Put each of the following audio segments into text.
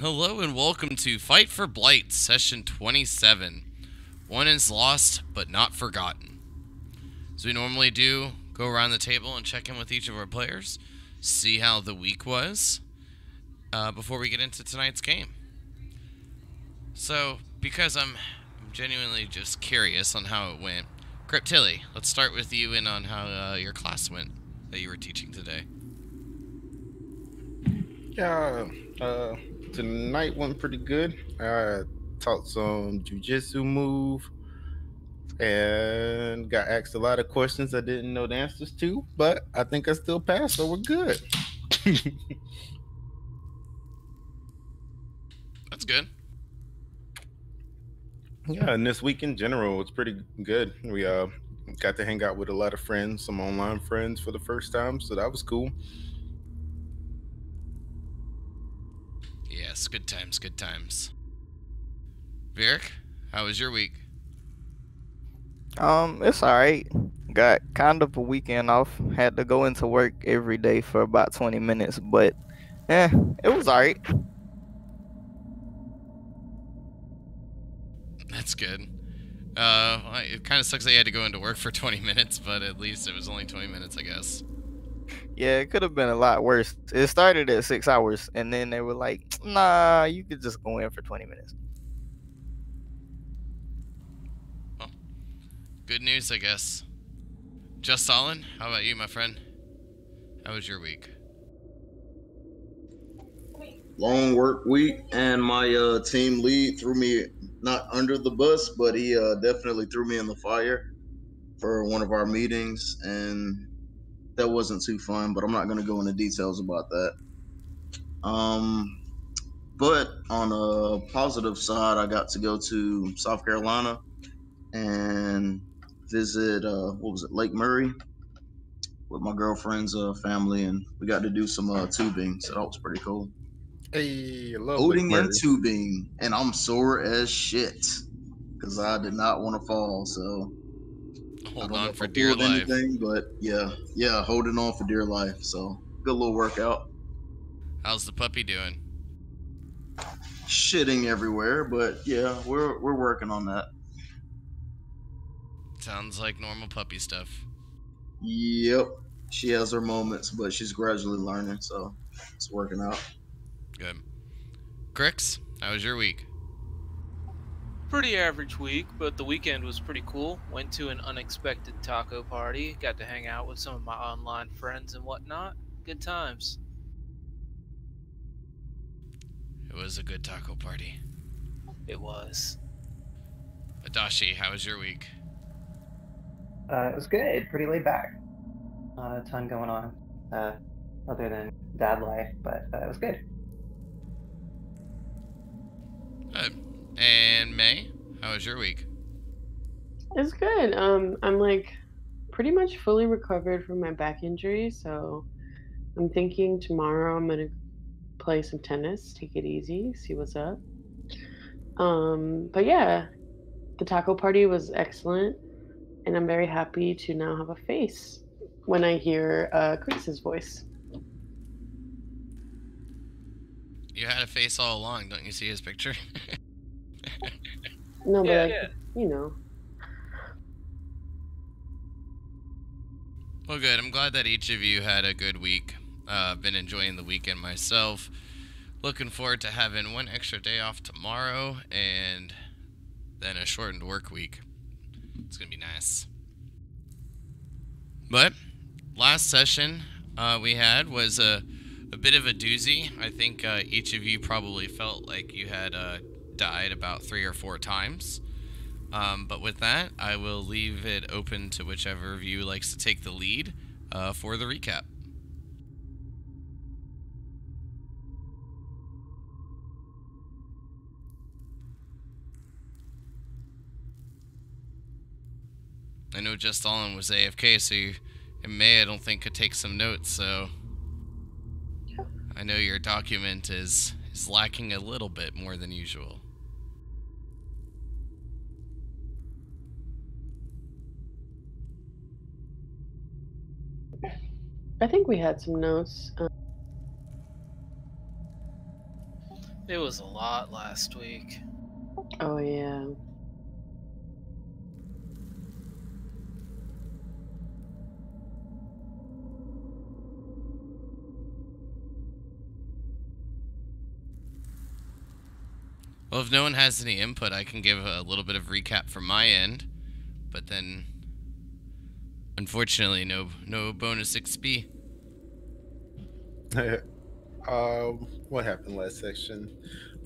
Hello and welcome to Fight for Blight, Session 27. One is lost, but not forgotten. As we normally do, go around the table and check in with each of our players, see how the week was, before we get into tonight's game. So, because I'm genuinely just curious on how it went, Cryptilly, let's start with you and on how your class went that you were teaching today. Yeah, tonight went pretty good. I taught some jujitsu move and got asked a lot of questions I didn't know the answers to, but I think I still passed, so we're good. That's good. Yeah, and this week in general was pretty good. We got to hang out with a lot of friends, some online friends for the first time, so that was cool. Yes, good times, good times. Vieric, how was your week? It's alright. Got kind of a weekend off. Had to go into work every day for about 20 minutes, but it was alright. That's good. It kind of sucks that you had to go into work for 20 minutes, but at least it was only 20 minutes, I guess. Yeah, it could have been a lot worse. It started at 6 hours, and then they were like, nah, you could just go in for 20 minutes. Well, good news, I guess. Just Solid, how about you, my friend? How was your week? Long work week, and my team lead threw me not under the bus, but he definitely threw me in the fire for one of our meetings, and that wasn't too fun. But I'm not going to go into details about that. But on a positive side, I got to go to South Carolina and visit what was it, Lake Murray, with my girlfriend's family, and we got to do some tubing, so that was pretty cool. Hey, I love Lake Boating and Murray. tubing, and I'm sore as shit because I did not want to fall. So I Hold don't know on if for I dear pulled life. anything, but yeah, holding on for dear life. So good little workout. How's the puppy doing? Shitting everywhere, but yeah, we're working on that. Sounds like normal puppy stuff. Yep, she has her moments, but she's gradually learning, so it's working out. Good. Crix, how was your week? Pretty average week, but the weekend was pretty cool. Went to an unexpected taco party, got to hang out with some of my online friends and whatnot. Good times. It was a good taco party. It was. Adashi, how was your week? It was good, pretty laid back. Not a ton going on, other than dad life, but it was good. Good. And May, how was your week? It's good. I'm like pretty much fully recovered from my back injury, so I'm thinking tomorrow I'm gonna play some tennis, take it easy, see what's up. But yeah, the taco party was excellent, and I'm very happy to now have a face when I hear Chris's voice. You had a face all along, don't you see his picture? No, but Yeah. you know, Well, good. I'm glad that each of you had a good week. I've been enjoying the weekend myself. Looking forward to having one extra day off tomorrow and then a shortened work week. It's going to be nice. But last session we had was a bit of a doozy. I think each of you probably felt like you had died about 3 or 4 times. But with that, I will leave it open to whichever of you likes to take the lead for the recap. I know Just Allen was AFK, so you, and May, I don't think, could take some notes, so I know your document is lacking a little bit more than usual. I think we had some notes. It was a lot last week. Oh yeah. Well, if no one has any input, I can give a little bit of recap from my end, but then, unfortunately, no bonus XP. What happened last session?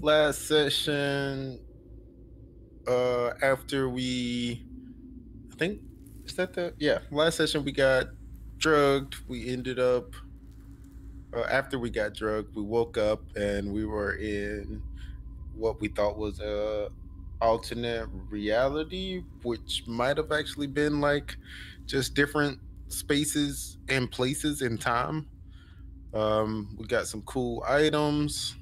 Last session, after I think, is that last session we got drugged. We ended up, after we got drugged, we woke up and we were in what we thought was a alternate reality, which might have actually been like just different spaces and places in time. We got some cool items.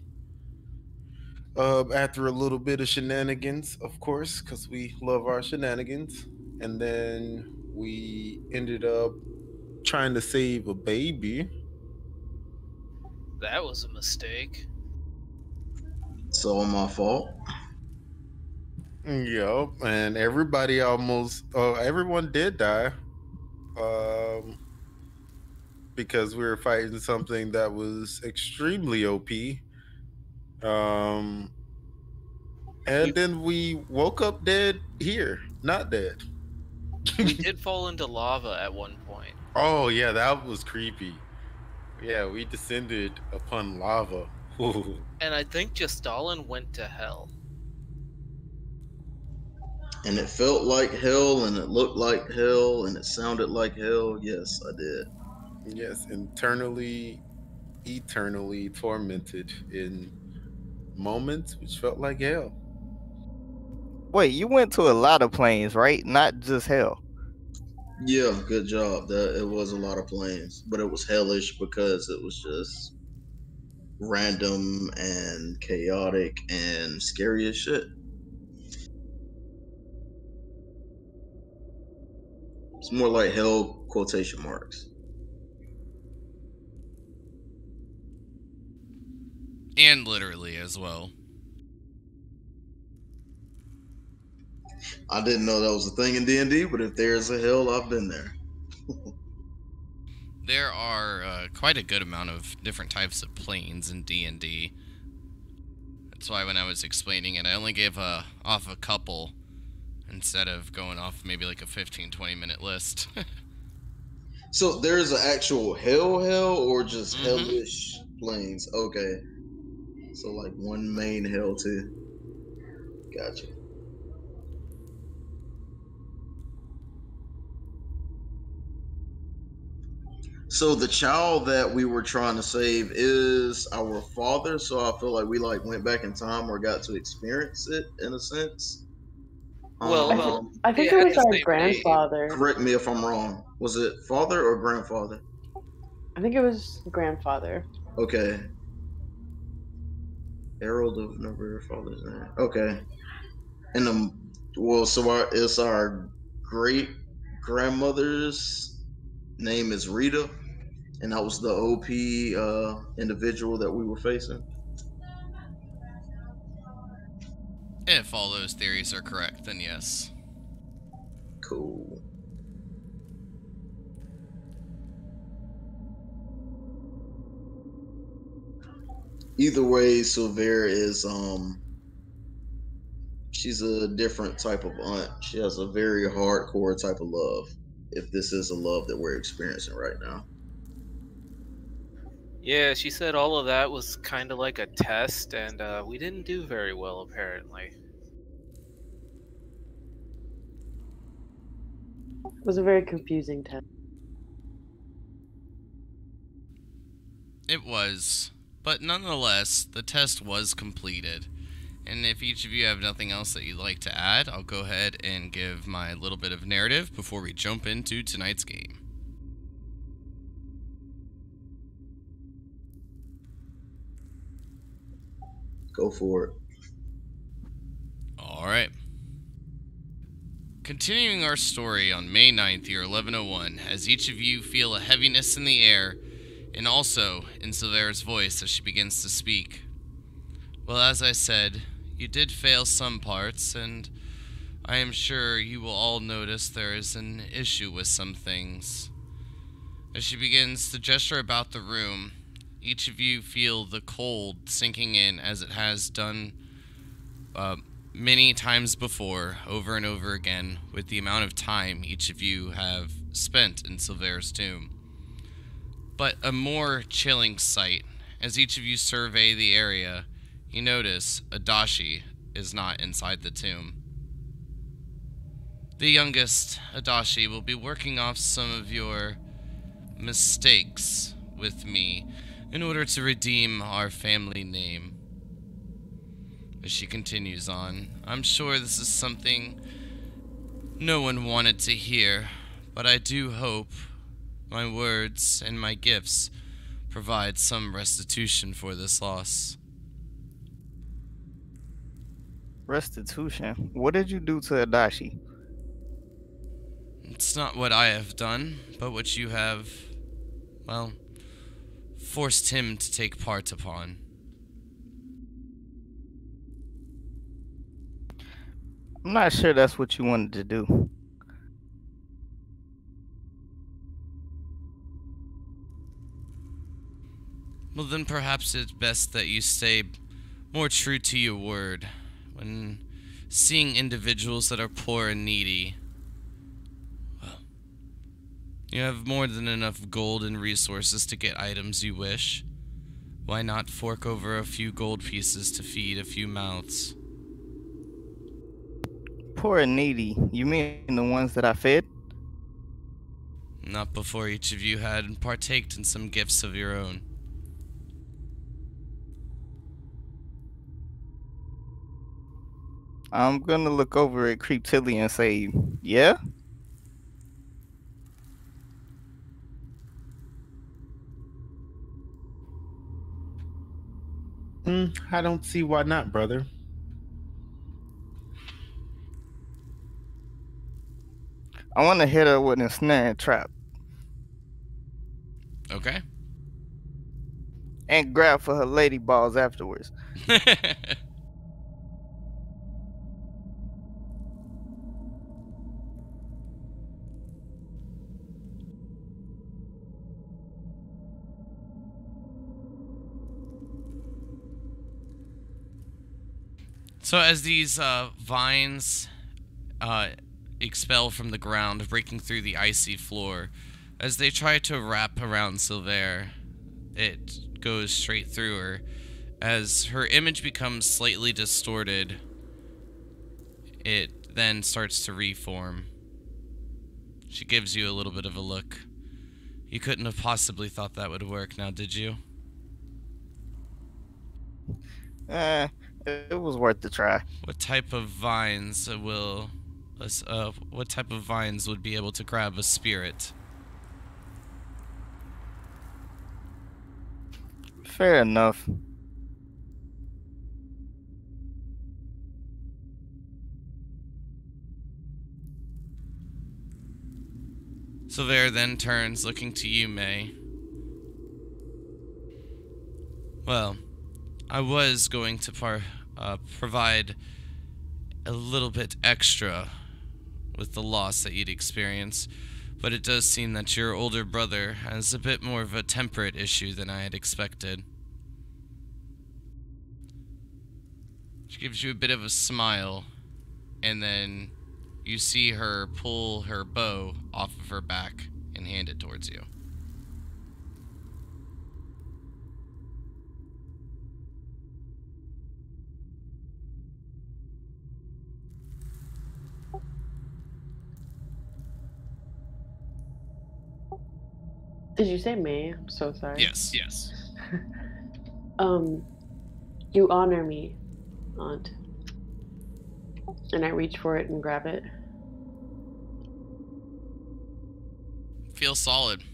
After a little bit of shenanigans, of course, because we love our shenanigans. And then we ended up trying to save a baby. That was a mistake. It's all my fault. Yep, and everyone did die. Because we were fighting something that was extremely OP. And then we woke up dead here, not dead. We did fall into lava at one point. Oh yeah, that was creepy. Yeah, we descended upon lava. Ooh. And I think Stalin went to hell. And it felt like hell, and it looked like hell, and it sounded like hell. Yes, I did. Yes, eternally tormented in moments which felt like hell. Wait, you went to a lot of planes, right? Not just hell. Yeah, good job. That it was a lot of planes, but it was hellish because it was just random and chaotic and scary as shit. It's more like hell quotation marks. And literally as well. I didn't know that was a thing in D&D, but if there's a hell, I've been there. There are quite a good amount of different types of planes in D&D. That's why when I was explaining it, I only gave off a couple instead of going off maybe like a 15-20 minute list. So there's an actual hell or just hellish planes? Okay. So like one main hell too. Gotcha. So the child that we were trying to save is our father, so I feel like we like went back in time or got to experience it in a sense. Well, I think it it had was the our same grandfather. Correct me if I'm wrong. Was it father or grandfather? I think it was grandfather. Okay. Herald of Never Father's name. Okay. And it's our great grandmother's name is Rita, and that was the OP individual that we were facing. If all those theories are correct, then yes. Cool. Either way, Silver is she's a different type of aunt. She has a very hardcore type of love. If this is a love that we're experiencing right now. Yeah, she said all of that was kind of like a test, and we didn't do very well, apparently. It was a very confusing test. It was, but nonetheless, the test was completed. And if each of you have nothing else that you'd like to add, I'll go ahead and give my little bit of narrative before we jump into tonight's game. Go for it. Alright. Continuing our story on May 9th, year 1101, as each of you feel a heaviness in the air, and also in Silvera's voice as she begins to speak. Well, as I said, you did fail some parts, and I am sure you will all notice there is an issue with some things. As she begins to gesture about the room, each of you feel the cold sinking in as it has done many times before, over and over again, with the amount of time each of you have spent in Silvera's tomb. But a more chilling sight, as each of you survey the area, you notice Adachi is not inside the tomb. The youngest, Adachi, will be working off some of your mistakes with me in order to redeem our family name. As she continues on, I'm sure this is something no one wanted to hear, but I do hope my words and my gifts provide some restitution for this loss. Restitution? What did you do to Adachi? It's not what I have done, but what you have, well, forced him to take part upon. I'm not sure that's what you wanted to do. Well, then perhaps it's best that you stay more true to your word. When seeing individuals that are poor and needy, well, you have more than enough gold and resources to get items you wish. Why not fork over a few gold pieces to feed a few mouths? Poor and needy? You mean the ones that I fed? Not before each of you had partaked in some gifts of your own. I'm gonna look over at Creep Tilly and say, yeah? I don't see why not, brother. I want to hit her with a snare and trap Okay. and grab for her lady balls afterwards. So as these vines expel from the ground, breaking through the icy floor, as they try to wrap around Silver, it goes straight through her. As her image becomes slightly distorted, it then starts to reform. She gives you a little bit of a look. You couldn't have possibly thought that would work, now did you? It was worth the try. What type of vines what type of vines would be able to grab a spirit? Fair enough. Silver then turns, looking to you, May. Well, I was going to provide a little bit extra with the loss that you'd experience, but it does seem that your older brother has a bit more of a temperate issue than I had expected. She gives you a bit of a smile, and then you see her pull her bow off of her back and hand it towards you. Did you say May? I'm so sorry. Yes, yes. You honor me, Aunt. And I reach for it and grab it. Feel solid.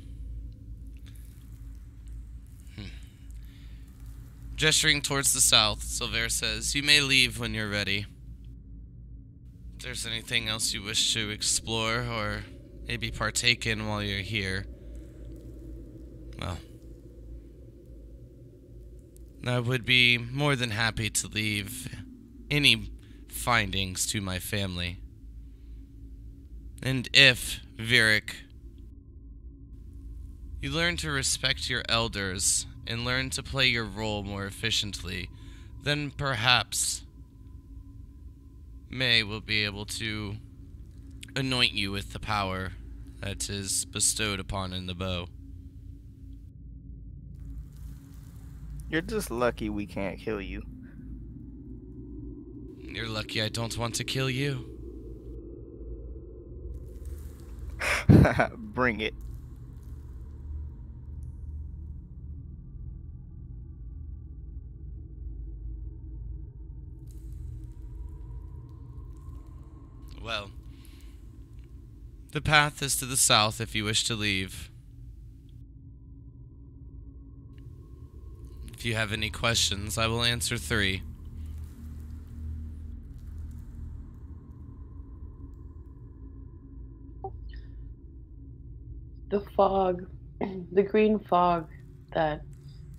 Gesturing towards the south, Silver says, "You may leave when you're ready. If there's anything else you wish to explore or maybe partake in while you're here, well, I would be more than happy to leave any findings to my family. And if, Virik, you learn to respect your elders and learn to play your role more efficiently, then perhaps May will be able to anoint you with the power that is bestowed upon in the bow. You're just lucky we can't kill you. You're lucky I don't want to kill you. Bring it. Well, the path is to the south if you wish to leave. If you have any questions, I will answer 3. The fog, the green fog that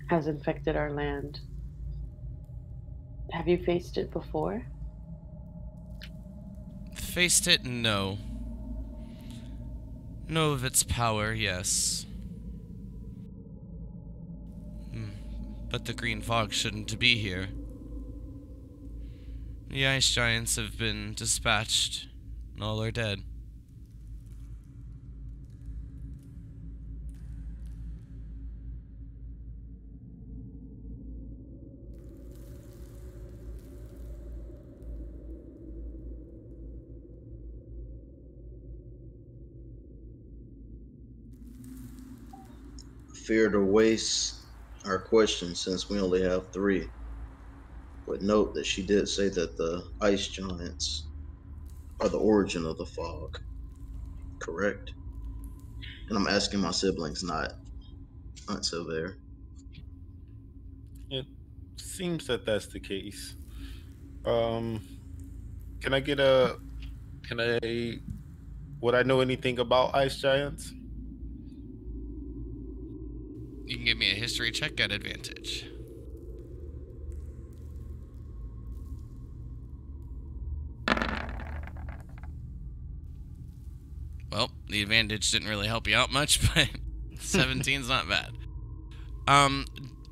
has infected our land. Have you faced it before? Faced it? No. Know of its power, yes. But the green fog shouldn't be here. The ice giants have been dispatched, and all are dead. Fear to waste our questions since we only have 3. But note that she did say that the ice giants are the origin of the fog, correct? And I'm asking my siblings, not Aunt Silver. It seems that that's the case. Can I get a? Can I? Would I know anything about ice giants? You can give me a history check at advantage. Well, the advantage didn't really help you out much, but 17's not bad.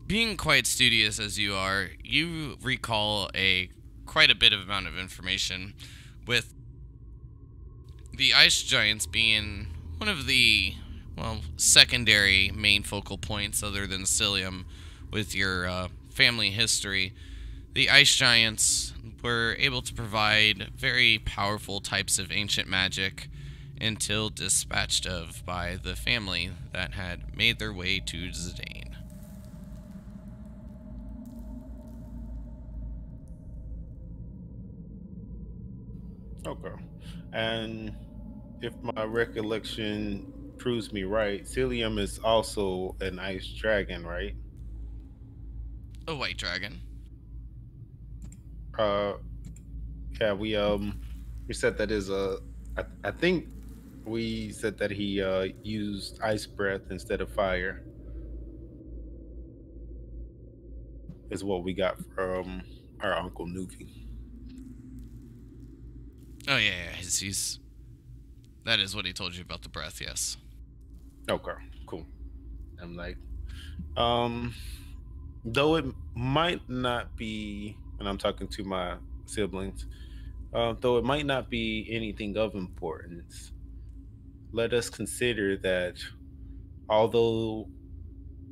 Being quite studious as you are, you recall quite a bit of amount of information, with the ice giants being one of the, well, secondary main focal points other than Cilium with your family history. The ice giants were able to provide very powerful types of ancient magic until dispatched of by the family that had made their way to Zidane. Okay. And if my recollection proves me right, Cilium is also an ice dragon, right? A white dragon. Uh, yeah, we said that is I think we said that he used ice breath instead of fire. Is what we got from our uncle Nuki. Oh yeah, he's that is what he told you about the breath, yes. Okay, cool. I'm like, um, though it might not be, and I'm talking to my siblings, though it might not be anything of importance, let us consider that although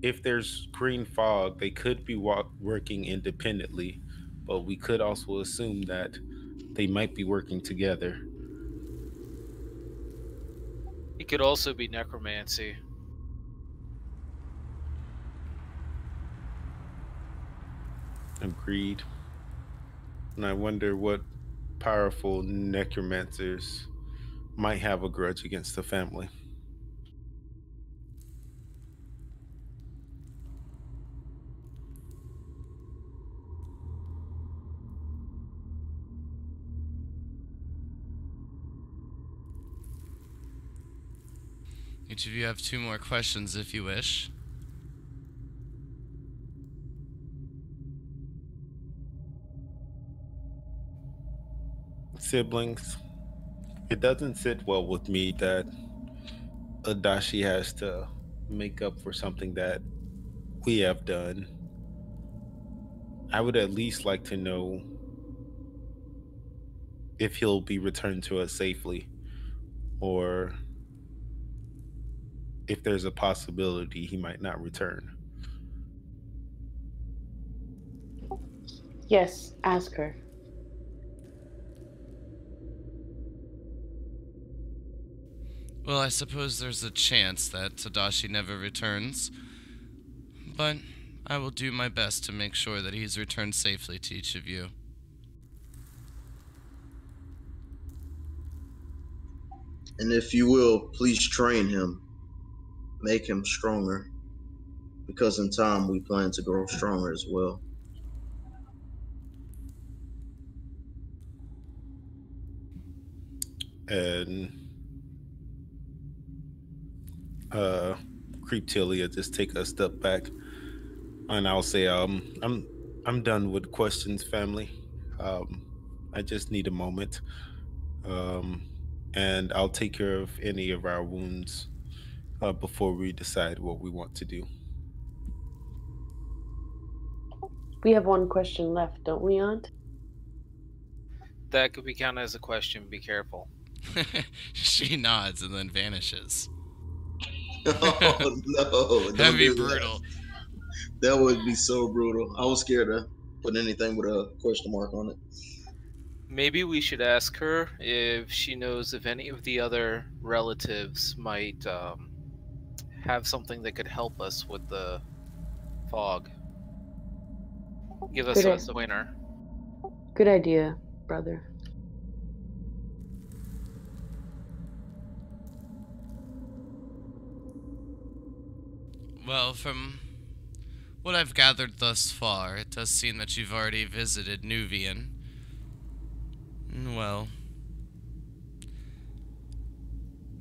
if there's green fog, they could be working independently, but we could also assume that they might be working together. It could also be necromancy. Agreed. And I wonder what powerful necromancers might have a grudge against the family. Each of you have 2 more questions if you wish. siblings. It doesn't sit well with me that Adachi has to make up for something that we have done. I would at least like to know if he'll be returned to us safely, or if there's a possibility he might not return. Yes, ask her. Well, I suppose there's a chance that Tadashi never returns, but I will do my best to make sure that he's returned safely to each of you. And if you will, please train him. Make him stronger. Because in time we plan to grow stronger as well. And Creep Tilly just take a step back, and I'll say, I'm done with questions, family. I just need a moment, and I'll take care of any of our wounds before we decide what we want to do. We have one question left, don't we, Aunt? That could be counted as a question. Be careful. She nods and then vanishes. Oh no! That'd be brutal. That would be so brutal. I was scared to put anything with a question mark on it. Maybe we should ask her if she knows if any of the other relatives might have something that could help us with the fog. Give us a pointer. Good idea, brother. Well, from what I've gathered thus far, it does seem that you've already visited Nuvian. Well,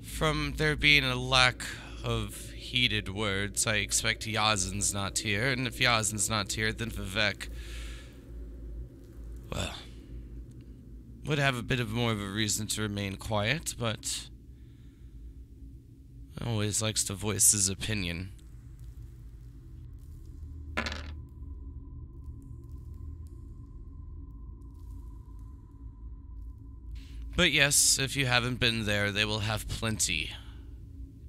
from there being a lack of heated words, I expect Yazin's not here, and if Yazin's not here, then Vivek, well, would have a bit of more of a reason to remain quiet, but always likes to voice his opinion. But yes, if you haven't been there, they will have plenty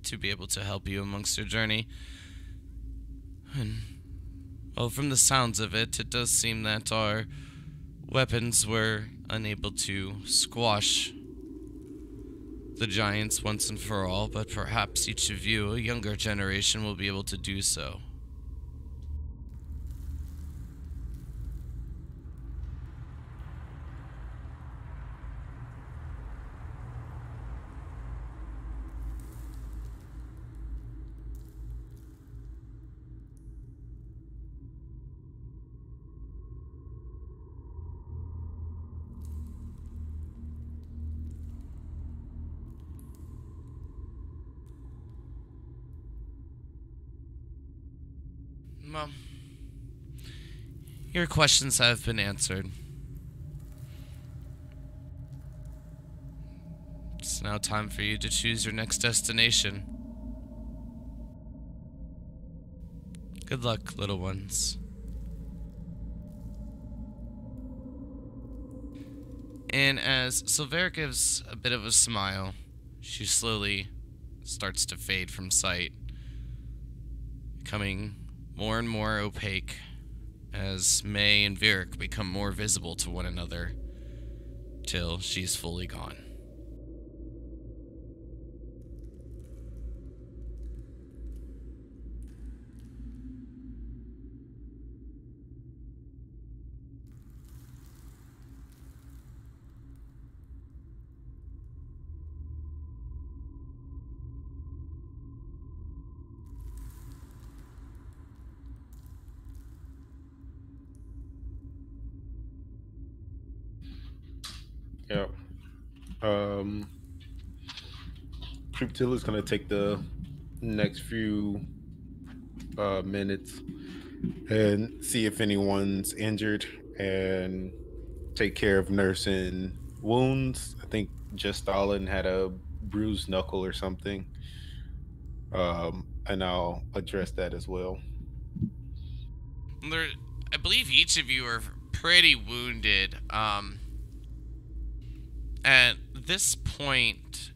to be able to help you amongst your journey. And, well, from the sounds of it, it does seem that our weapons were unable to squash the giants once and for all, but perhaps each of you, a younger generation, will be able to do so. Well, your questions have been answered. It's now time for you to choose your next destination. Good luck, little ones. And as Silvera gives a bit of a smile, she slowly starts to fade from sight, becoming more and more opaque as May and Virik become more visible to one another, till she's fully gone. Yeah. Cryptilla is gonna take the next few minutes and see if anyone's injured and take care of nursing wounds. I think just Stalin had a bruised knuckle or something. And I'll address that as well. There, I believe each of you are pretty wounded. At this point,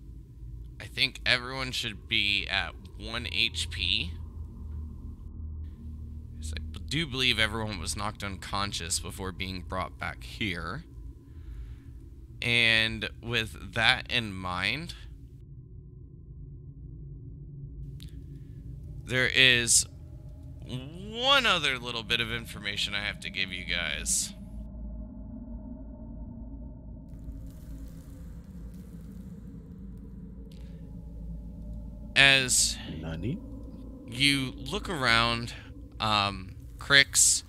I think everyone should be at 1 HP. I do believe everyone was knocked unconscious before being brought back here. And with that in mind, there is one other little bit of information I have to give you guys. As Nani? you look around, Crix,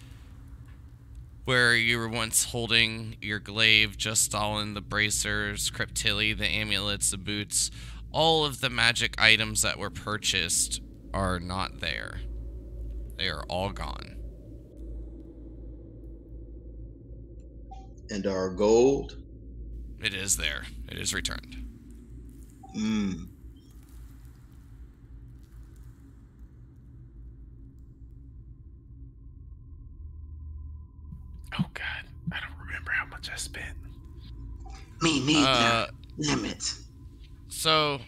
where you were once holding your glaive, just Stalin, the bracers, Cryptilli, the amulets, the boots, all of the magic items that were purchased are not there. They are all gone. And our gold? It is there. It is returned. Oh God, I don't remember how much I spent. Me neither. Damn it. So,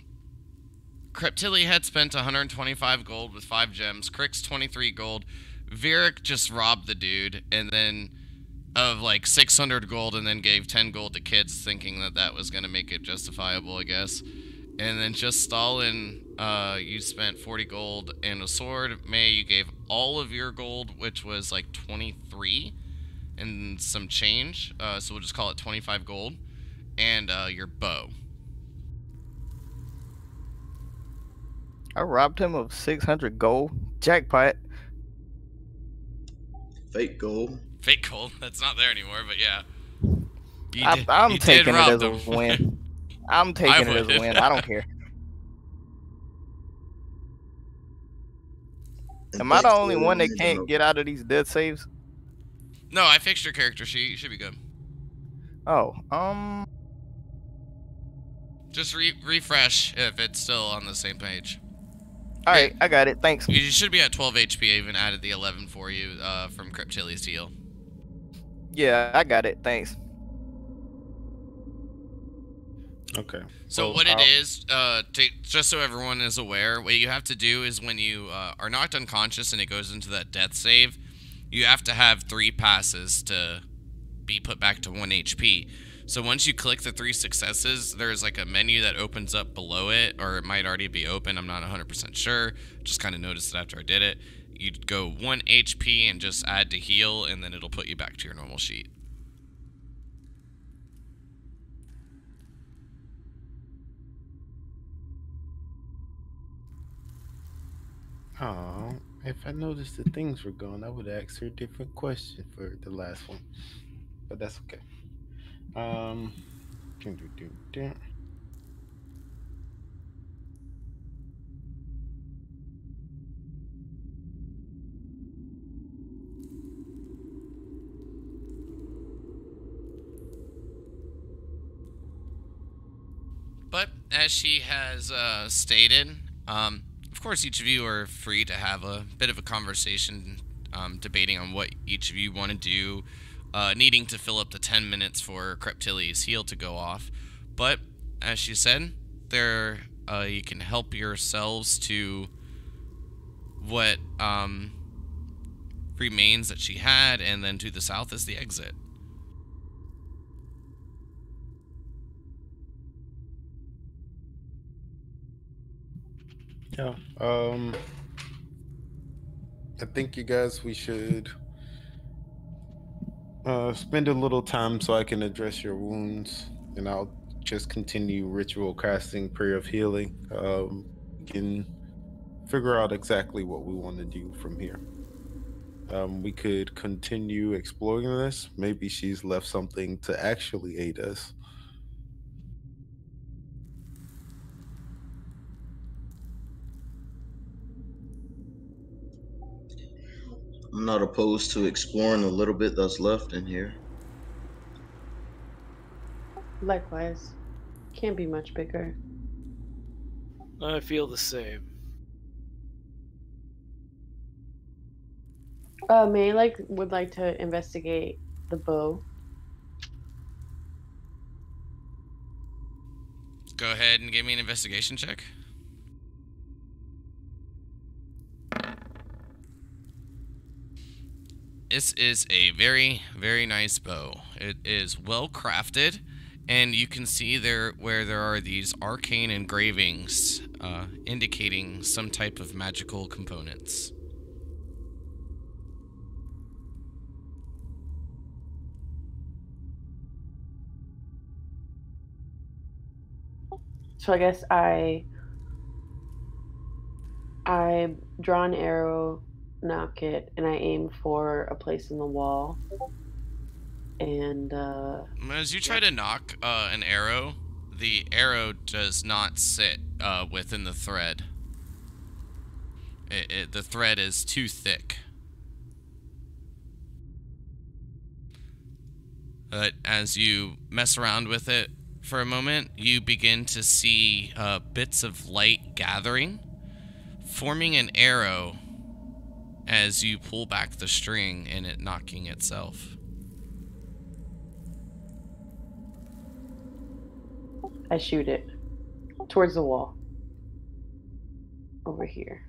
Cryptilli had spent 125 gold with 5 gems. Crix 23 gold. Vieric just robbed the dude, and then of like 600 gold, and then gave 10 gold to kids, thinking that that was gonna make it justifiable, I guess. And then just Stalin, you spent 40 gold and a sword. May, you gave all of your gold, which was like 23 and some change. So we'll just call it 25 gold. And your bow. I robbed him of 600 gold. Jackpot. Fake gold. Fake gold. That's not there anymore, but yeah. I'm you taking it rob as them. a win. I'm taking it as a win. I don't care. Am I the only one that can't get out of these death saves? No, I fixed your character sheet. You should be good. Oh, Just refresh if it's still on the same page. all right, I got it. Thanks. You should be at 12 HP. I even added the 11 for you from Cryptilli's heal. Yeah, I got it. Thanks. Okay. So well, what it is, just so everyone is aware, what you have to do is when you are knocked unconscious and it goes into that death save, you have to have 3 passes to be put back to 1 HP. So once you click the 3 successes, there's like a menu that opens up below it, or it might already be open. I'm not 100% sure. Just kind of noticed it after I did it. You'd go 1 HP and just add to heal, and then it'll put you back to your normal sheet. Oh, if I noticed the things were gone, I would ask her a different question for the last one. But that's okay. Do. But as she has stated, of course, each of you are free to have a bit of a conversation, debating on what each of you want to do, needing to fill up the 10 minutes for Cryptilli's heal to go off. But as she said, there you can help yourselves to what remains that she had, and then to the south is the exit. Yeah. I think you guys, we should spend a little time so I can address your wounds, and I'll just continue ritual casting, prayer of healing. We can figure out exactly what we want to do from here. We could continue exploring this. Maybe she's left something to actually aid us. I'm not opposed to exploring a little bit that's left in here. Likewise. Can't be much bigger. I feel the same. May would like to investigate the bow. Go ahead and give me an investigation check. This is a very, very nice bow. It is well crafted, and you can see where there are these arcane engravings indicating some type of magical components. So I guess I draw an arrow, knock it, and I aim for a place in the wall. And As you try to knock an arrow, the arrow does not sit within the thread. The thread is too thick. But as you mess around with it for a moment, you begin to see bits of light gathering, forming an arrow as you pull back the string and it knocking itself. I shoot it towards the wall. Over here.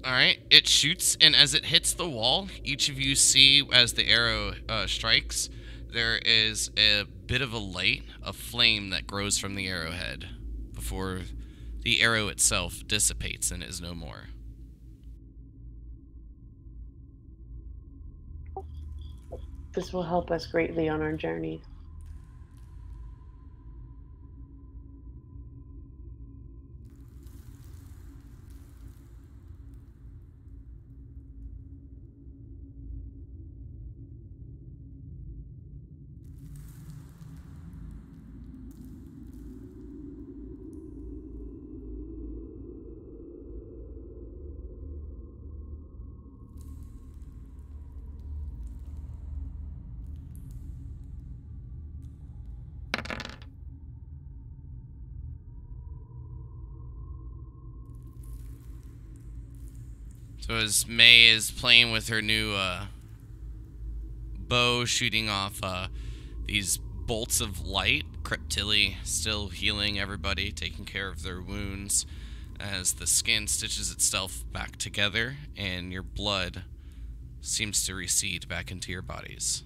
Alright, it shoots, and as it hits the wall, each of you see as the arrow strikes, there is a bit of a light, a flame that grows from the arrowhead before the arrow itself dissipates and is no more. This will help us greatly on our journey. So as May is playing with her new bow, shooting off these bolts of light, Cryptilli still healing everybody, taking care of their wounds, as the skin stitches itself back together and your blood seems to recede back into your bodies.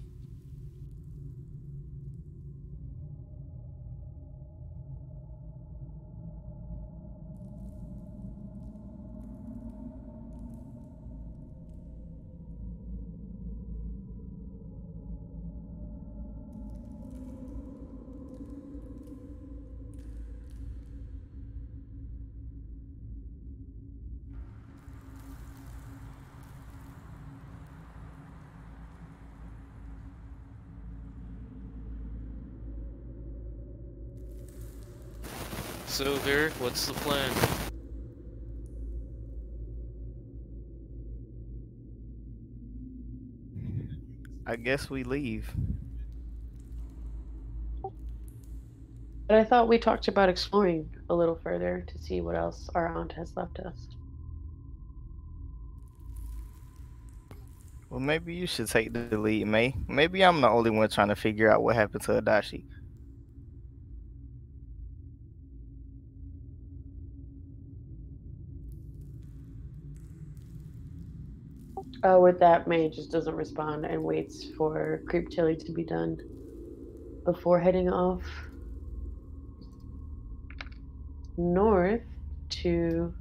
So, Vir, what's the plan? I guess we leave. But I thought we talked about exploring a little further to see what else our aunt has left us. Well, maybe you should take the lead, May. Maybe I'm the only one trying to figure out what happened to Adachi. With that, May just doesn't respond and waits for Creep Tilly to be done before heading off north to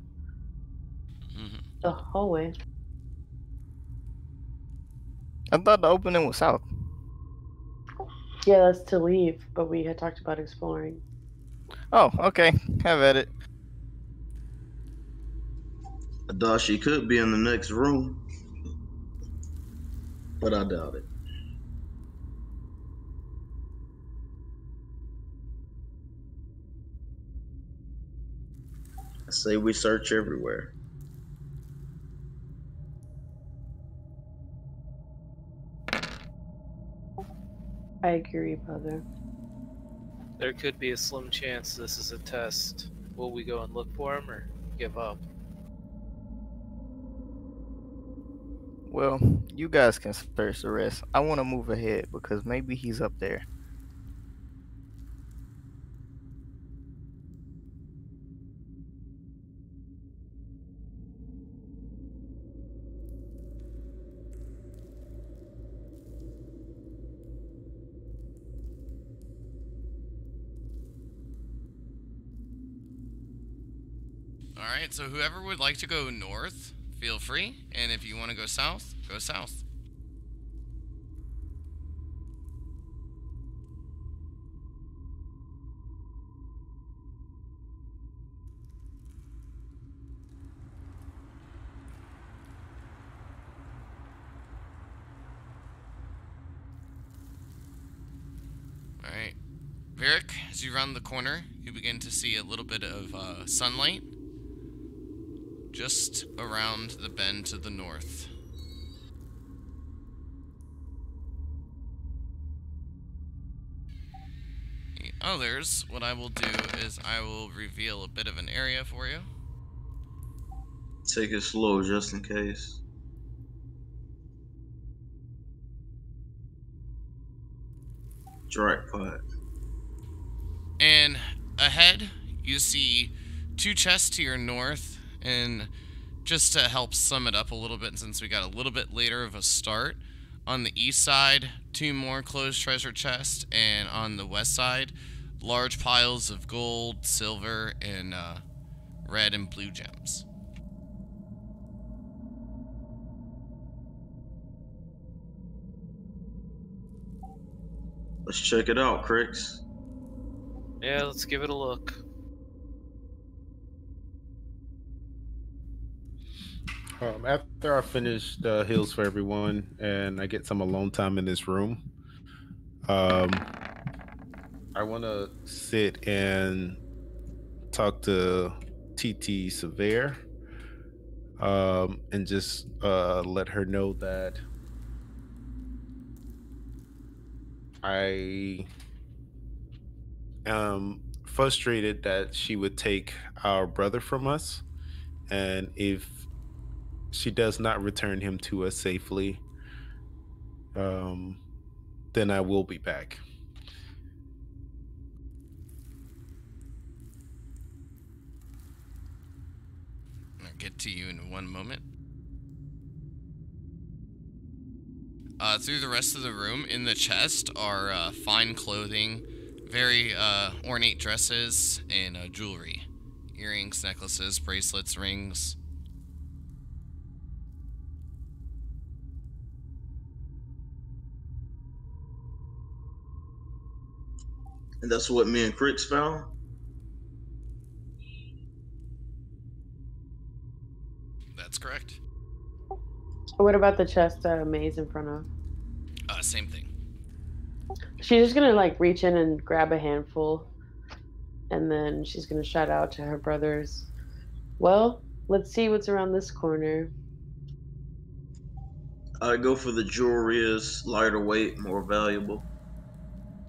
the hallway. I thought the opening was south. Yeah, that's to leave, but we had talked about exploring. Oh, okay. Have at it. Adachi could be in the next room, but I doubt it. I say we search everywhere. I agree, brother. There could be a slim chance this is a test. Will we go and look for him or give up? Well, you guys can search the rest. I want to move ahead because maybe he's up there. Alright, so whoever would like to go north, feel free. And if you want to go south, go south. Alright. Varric, as you round the corner, you begin to see a little bit of sunlight just around the bend to the north. The others, what I will do is I will reveal a bit of an area for you. Take it slow just in case. Jackpot. And ahead, you see 2 chests to your north, and just to help sum it up a little bit, since we got a little bit later of a start, on the east side, 2 more closed treasure chests, and on the west side, large piles of gold, silver, and red and blue gems. Let's check it out, Crix. Yeah, let's give it a look. After I finish the Hills for Everyone and I get some alone time in this room, I want to sit and talk to TT Severe, and just let her know that I am frustrated that she would take our brother from us, and if she does not return him to us safely, then I will be back. I'll get to you in one moment. Through the rest of the room, in the chest are fine clothing, very ornate dresses, and jewelry. Earrings, necklaces, bracelets, rings. And that's what me and Crix found? That's correct. What about the chest May's in front of? Same thing. She's just gonna like reach in and grab a handful, and then she's gonna shout out to her brothers. Well, let's see what's around this corner. I go for the jewelry is lighter weight, more valuable.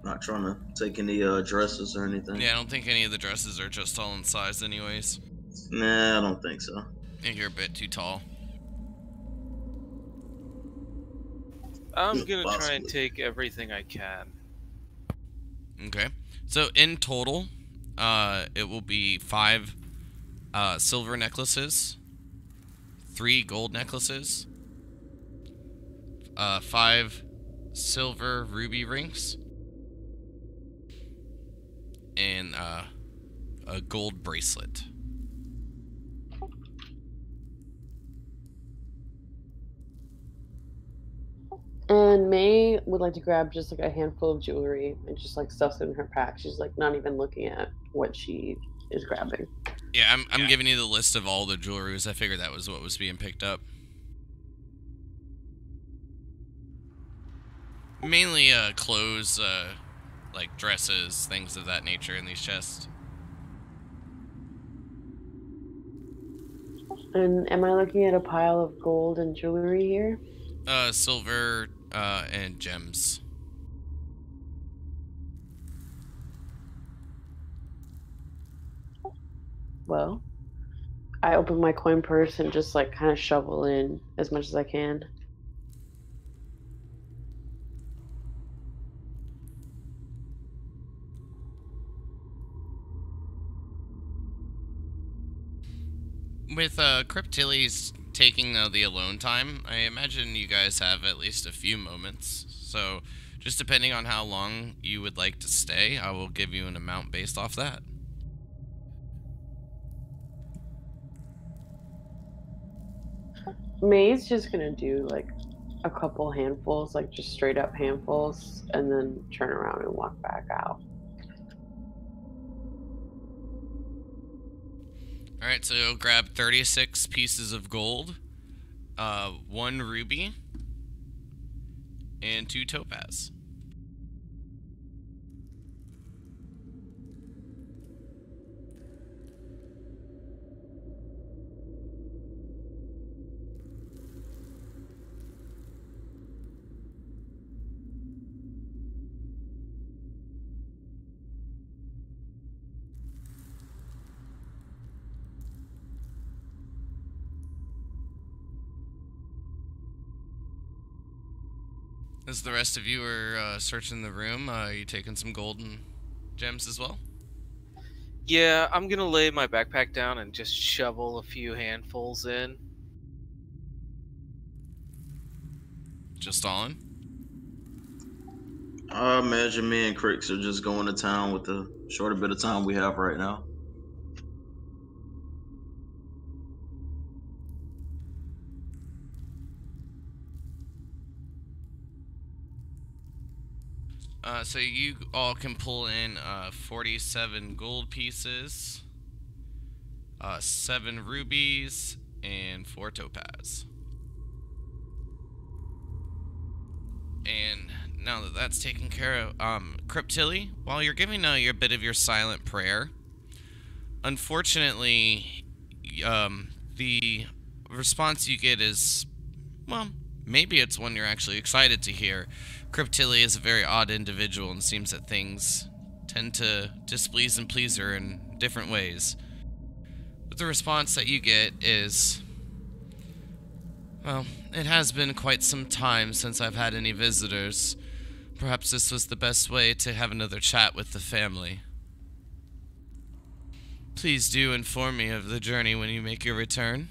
Not trying to take any dresses or anything. Yeah, I don't think any of the dresses are just all in size anyways. Nah, I don't think so. I think you're a bit too tall. I'm gonna try Possibly. and take everything I can. Okay. So in total, it will be 5 silver necklaces, 3 gold necklaces, 5 silver ruby rings, and a gold bracelet. And May would like to grab just like a handful of jewelry and just like stuffs it in her pack. She's like not even looking at what she is grabbing. Yeah, I'm giving you the list of all the jewelries. I figured that was what was being picked up. Mainly clothes, like dresses, things of that nature in these chests. And am I looking at a pile of gold and jewelry here? Silver, and gems. well. I open my coin purse and just like kind of shovel in as much as I can. With Cryptilli's taking the alone time, I imagine you guys have at least a few moments. So, just depending on how long you would like to stay, I will give you an amount based off that. May's just gonna do like a couple handfuls, like just straight up handfuls, and then turn around and walk back out. Alright, so you'll grab 36 pieces of gold, 1 ruby, and 2 topaz. As the rest of you are searching the room, you taking some golden gems as well? Yeah, I'm gonna lay my backpack down and just shovel a few handfuls in. Just on? I imagine me and Cricks are just going to town with the shorter bit of time we have right now. So you all can pull in 47 gold pieces, 7 rubies, and 4 topaz. And now that that's taken care of, Cryptilli, while you're giving your bit of your silent prayer, unfortunately, the response you get is, well, maybe it's one you're actually excited to hear. Cryptilli is a very odd individual and seems that things tend to displease and please her in different ways. But the response that you get is, well, it has been quite some time since I've had any visitors. Perhaps this was the best way to have another chat with the family. Please do inform me of the journey when you make your return.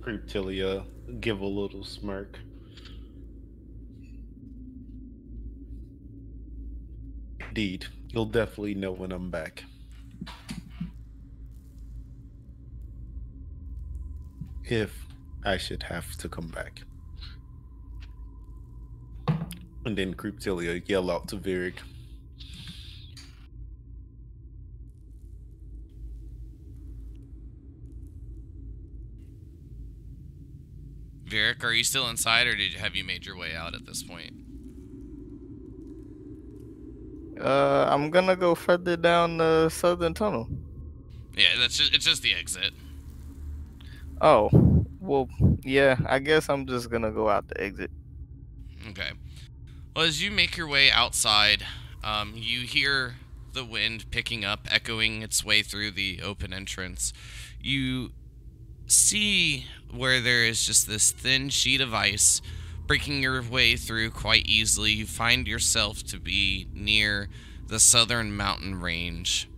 Cryptilia give a little smirk. Indeed, you'll definitely know when I'm back. If I should have to come back. And then Cryptilia yell out to Virik. Virik, are you still inside, or have you made your way out at this point? I'm gonna go further down the southern tunnel. Yeah, it's just the exit. Oh, well, yeah, I guess I'm just gonna go out the exit. Okay. Well, as you make your way outside, you hear the wind picking up, echoing its way through the open entrance. You see where there is just this thin sheet of ice breaking your way through quite easily. You find yourself to be near the southern mountain range,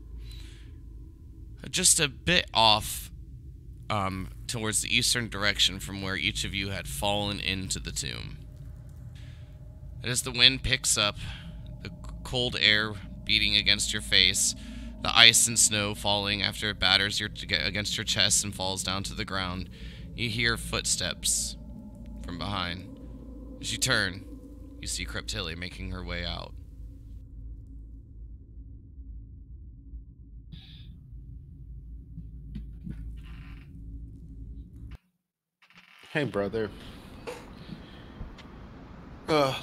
just a bit off towards the eastern direction from where each of you had fallen into the tomb. As the wind picks up, the cold air beating against your face, the ice and snow falling after it batters against your chest and falls down to the ground, you hear footsteps from behind. As you turn, you see Cryptilli making her way out. Hey, brother.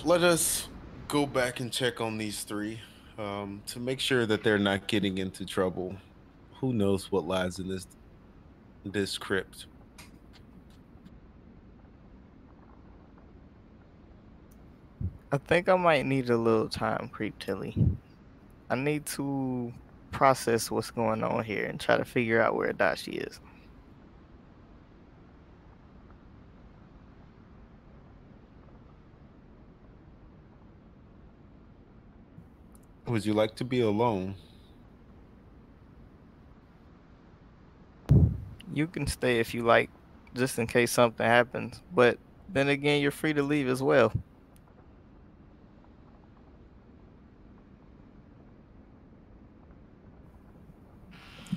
Let us go back and check on these three to make sure that they're not getting into trouble. Who knows what lies in this crypt? I think I might need a little time, Creep Tilly. I need to process what's going on here and try to figure out where Adachi is. Would you like to be alone? You can stay if you like, just in case something happens. But then again, you're free to leave as well.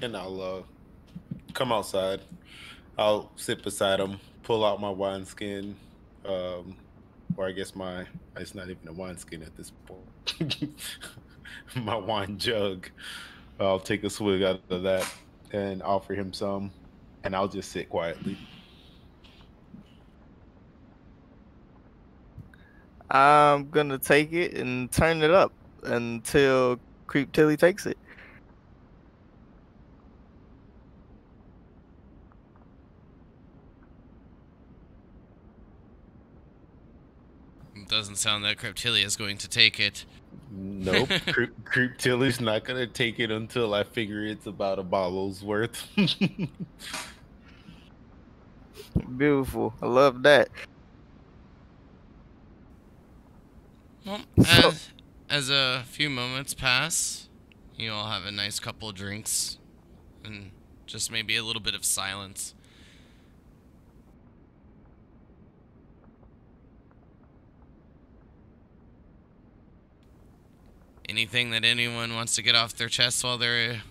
And I'll come outside. I'll sit beside him, pull out my wineskin, or I guess it's not even a wineskin at this point. My wine jug. I'll take a swig out of that and offer him some, and I'll just sit quietly. I'm gonna take it and turn it up until Creep Tilly takes it. It doesn't sound that Cryptilia is going to take it. Nope. Creep Tilly's not gonna take it until I figure it's about a bottle's worth. Beautiful. I love that. Well, So, as a few moments pass, you all have a nice couple of drinks and just maybe a little bit of silence. Anything that anyone wants to get off their chest while they're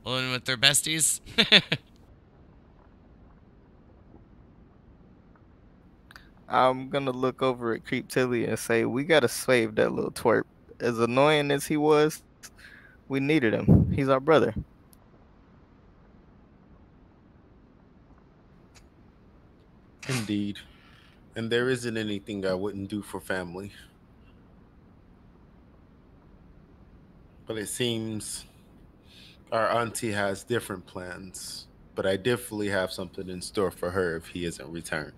alone with their besties? I'm gonna look over at Creep Tilly and say, we gotta save that little twerp. As annoying as he was, we needed him. He's our brother. Indeed. And there isn't anything I wouldn't do for family. But it seems our auntie has different plans. But I definitely have something in store for her if he isn't returned.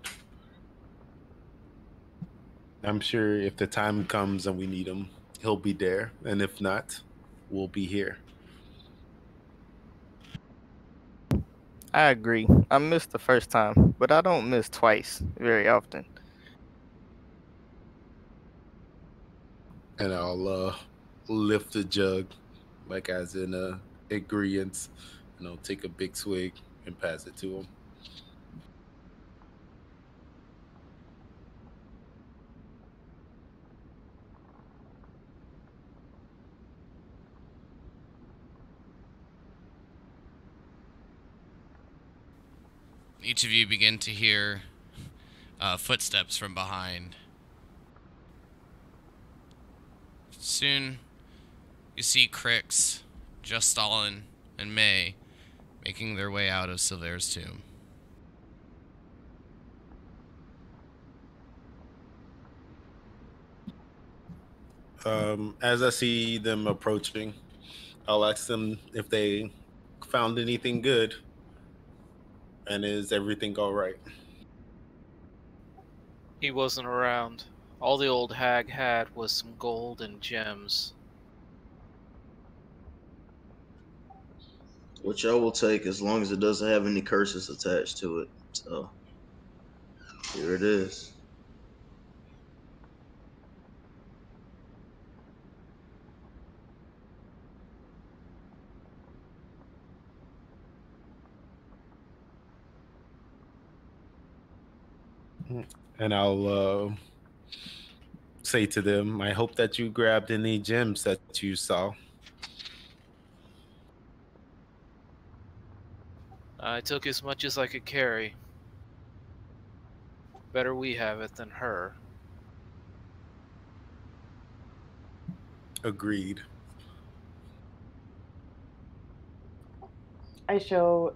I'm sure if the time comes and we need him, he'll be there. And if not, we'll be here. I agree. I missed the first time, but I don't miss twice very often. And I'll lift the jug, like as in agreeance, and I'll take a big swig and pass it to him. Each of you begin to hear footsteps from behind. Soon, you see Crix, Justalin, and May making their way out of Silver's tomb. As I see them approaching, I'll ask them if they found anything good, and is everything all right? He wasn't around. All the old hag had was some gold and gems. Which I will take as long as it doesn't have any curses attached to it. So here it is. And I'll say to them, I hope that you grabbed any gems that you saw. I took as much as I could carry. Better we have it than her. Agreed. I show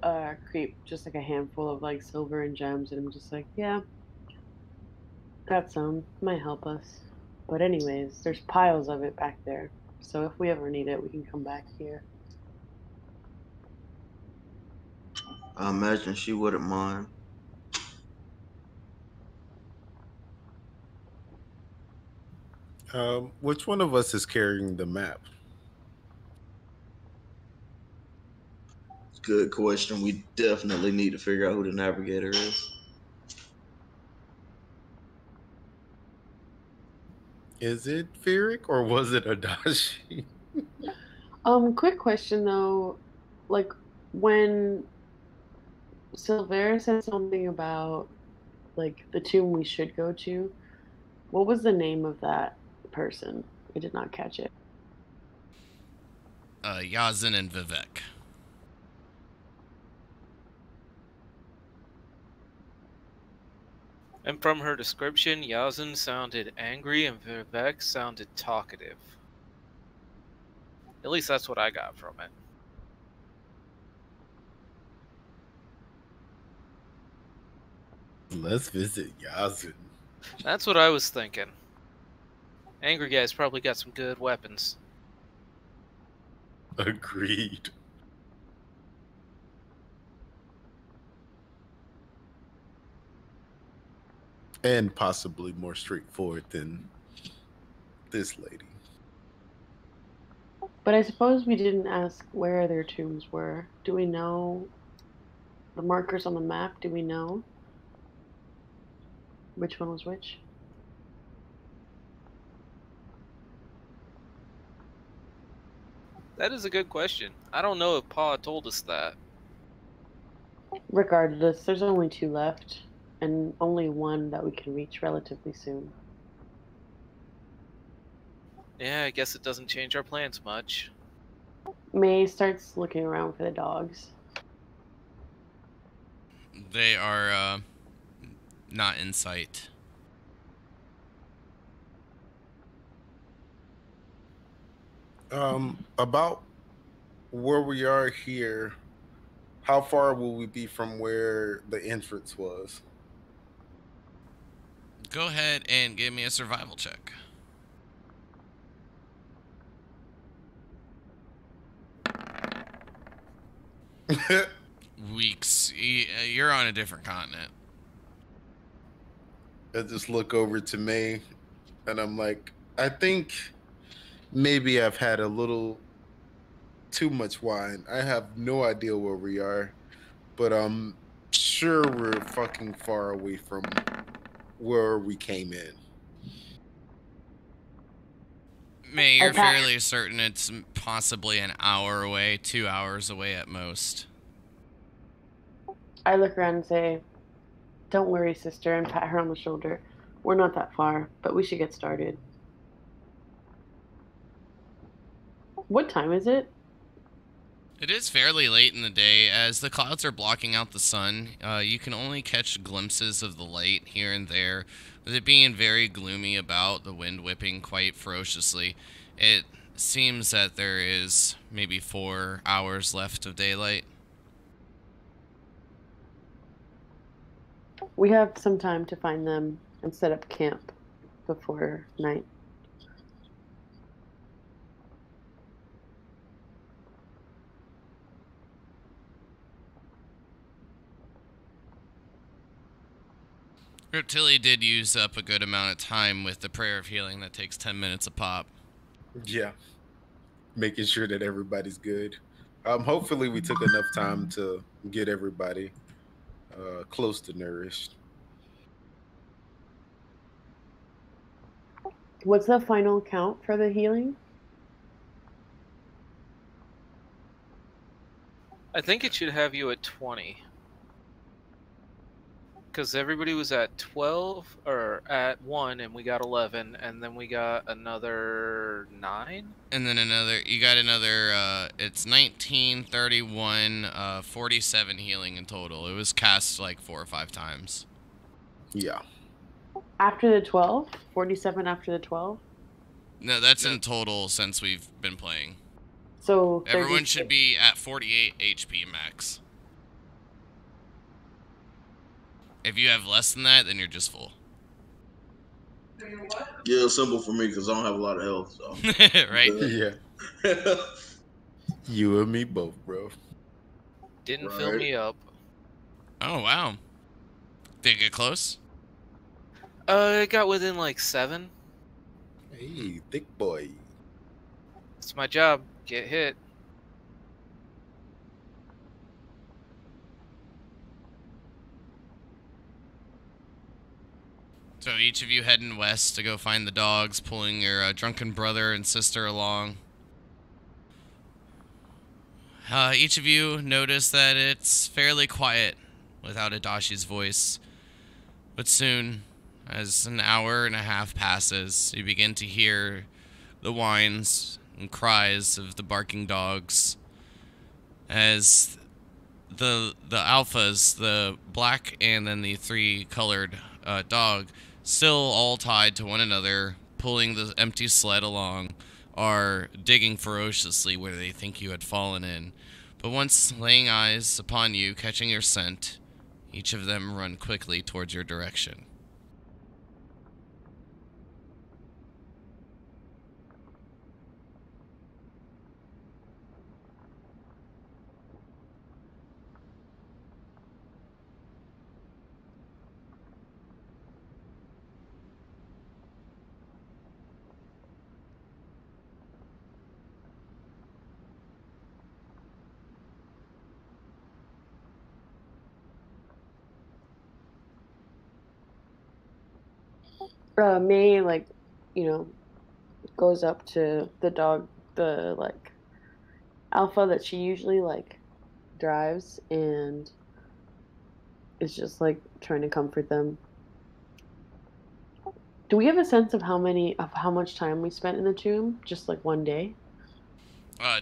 Creep just like a handful of like silver and gems, and I'm just like, yeah, got some. Might help us. But anyways, there's piles of it back there. So if we ever need it, we can come back here. I imagine she wouldn't mind. Which one of us is carrying the map? Good question. We definitely need to figure out who the navigator is. Is it Ferric or was it Adachi? Quick question though, like when Silvera said something about like the tomb we should go to, what was the name of that person? I did not catch it. Yazin and Vivek. And from her description, Yazin sounded angry and Vivek sounded talkative. At least that's what I got from it. Let's visit Yazin. That's what I was thinking. Angry guy's probably got some good weapons. Agreed. And possibly more straightforward than this lady. But I suppose we didn't ask where their tombs were. Do we know the markers on the map? Do we know which one was which? That is a good question. I don't know if Pa told us that. Regardless, there's only 2 left, and only one that we can reach relatively soon. Yeah, I guess it doesn't change our plans much. May starts looking around for the dogs. They are not in sight. About where we are here, how far will we be from where the entrance was? Go ahead and give me a survival check. Weeks. You're on a different continent. I just look over to May and I'm like, I think maybe I've had a little too much wine. I have no idea where we are, but I'm sure we're fucking far away from where we came in. May, you're Okay. fairly certain it's possibly an hour away, 2 hours away at most. I look around and say, "Don't worry, sister," and pat her on the shoulder. "We're not that far, but we should get started." What time is it? It is fairly late in the day. As the clouds are blocking out the sun, you can only catch glimpses of the light here and there. With it being very gloomy about, the wind whipping quite ferociously, it seems that there is maybe 4 hours left of daylight. We have some time to find them and set up camp before night. Reptilia did use up a good amount of time with the prayer of healing that takes 10 minutes a pop. Yeah. Making sure that everybody's good. Hopefully we took enough time to get everybody close to nourished. What's the final count for the healing? I think it should have you at 20. Because everybody was at 12, or at 1, and we got 11, and then we got another 9? And then you got another, it's 19, 31, 47 healing in total. It was cast like 4 or 5 times. Yeah. After the 12? 47 after the 12? No, that's in total since we've been playing. So Everyone 36. should be at 48 HP max. If you have less than that, then you're just full. Yeah, it's simple for me because I don't have a lot of health. So. Right? Yeah. You and me both, bro. Didn't fill Right. me up. Oh, wow. Did it get close? It got within like 7. Hey, thick boy. It's my job. Get hit. So each of you heading west to go find the dogs, pulling your drunken brother and sister along. Each of you notice that it's fairly quiet without Adashi's voice. But soon, as an hour and a half passes, you begin to hear the whines and cries of the barking dogs as the alphas, the black and then the three colored dog, still all tied to one another, pulling the empty sled along, are digging ferociously where they think you had fallen in. But once laying eyes upon you, catching your scent, each of them run quickly towards your direction. May, like, you know, goes up to the dog, the, like, alpha that she usually, like, drives, and is just, like, trying to comfort them. Do we have a sense of how much time we spent in the tomb? Just, like, one day?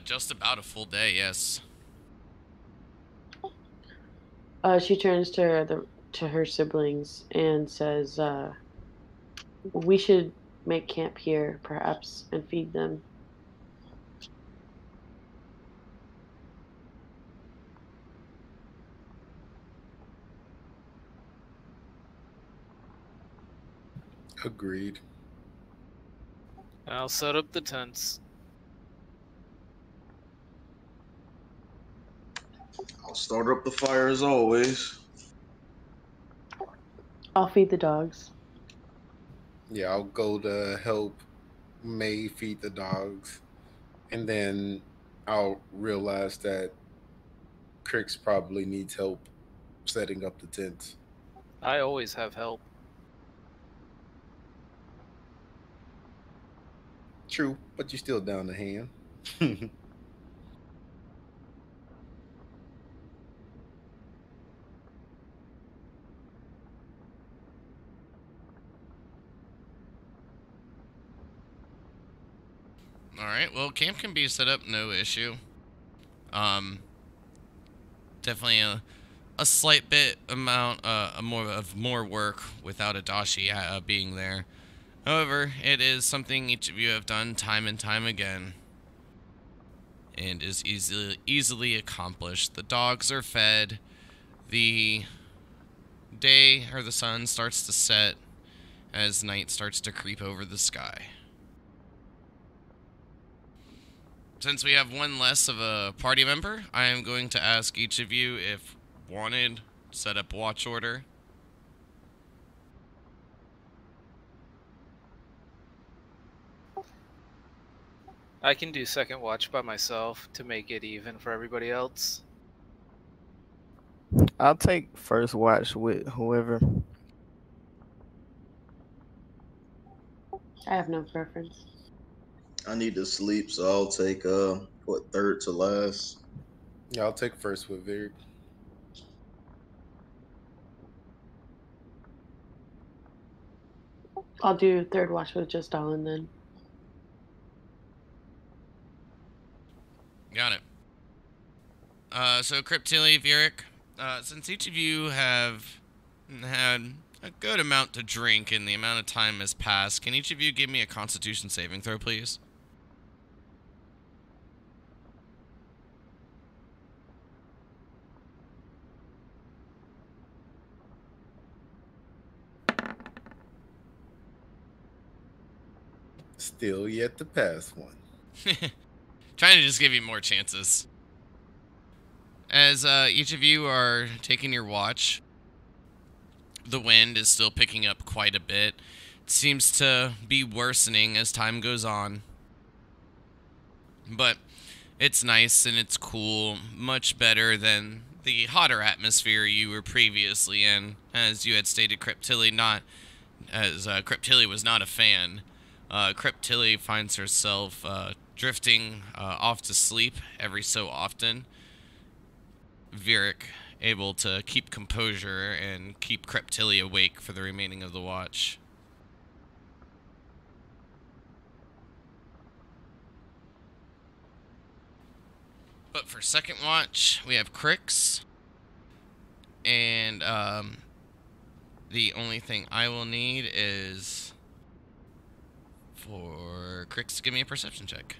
Just about a full day, yes. She turns to her siblings and says, we should make camp here, perhaps, and feed them. Agreed. I'll set up the tents. I'll start up the fire as always. I'll feed the dogs. Yeah, I'll go to help May feed the dogs. And then I'll realize that Crix probably needs help setting up the tents. I always have help. True, but you're still down the hand. Alright, well, camp can be set up, no issue. Definitely a slight bit amount more work without Adachi being there. However, it is something each of you have done time and time again, and is easily accomplished. The dogs are fed. The day or the sun starts to set as night starts to creep over the sky. Since we have one less of a party member, I am going to ask each of you, if wanted, set up watch order. I can do second watch by myself to make it even for everybody else. I'll take first watch with whoever. I have no preference. I need to sleep, so I'll take third to last. Yeah, I'll take first with Vic. I'll do third watch with just Stalin then. Got it. So Cryptilli, Vieric, since each of you have had a good amount to drink and the amount of time has passed, can each of you give me a Constitution saving throw, please? Still yet to pass one. Trying to just give you more chances. As each of you are taking your watch, the wind is still picking up quite a bit. seems to be worsening as time goes on. But it's nice and it's cool, much better than the hotter atmosphere you were previously in. As you had stated, Cryptilli was not a fan. Cryptilli finds herself drifting off to sleep every so often. Vieric able to keep composure and keep Cryptilli awake for the remaining of the watch. But for second watch, we have Crix. And the only thing I will need is for Crix to give me a perception check.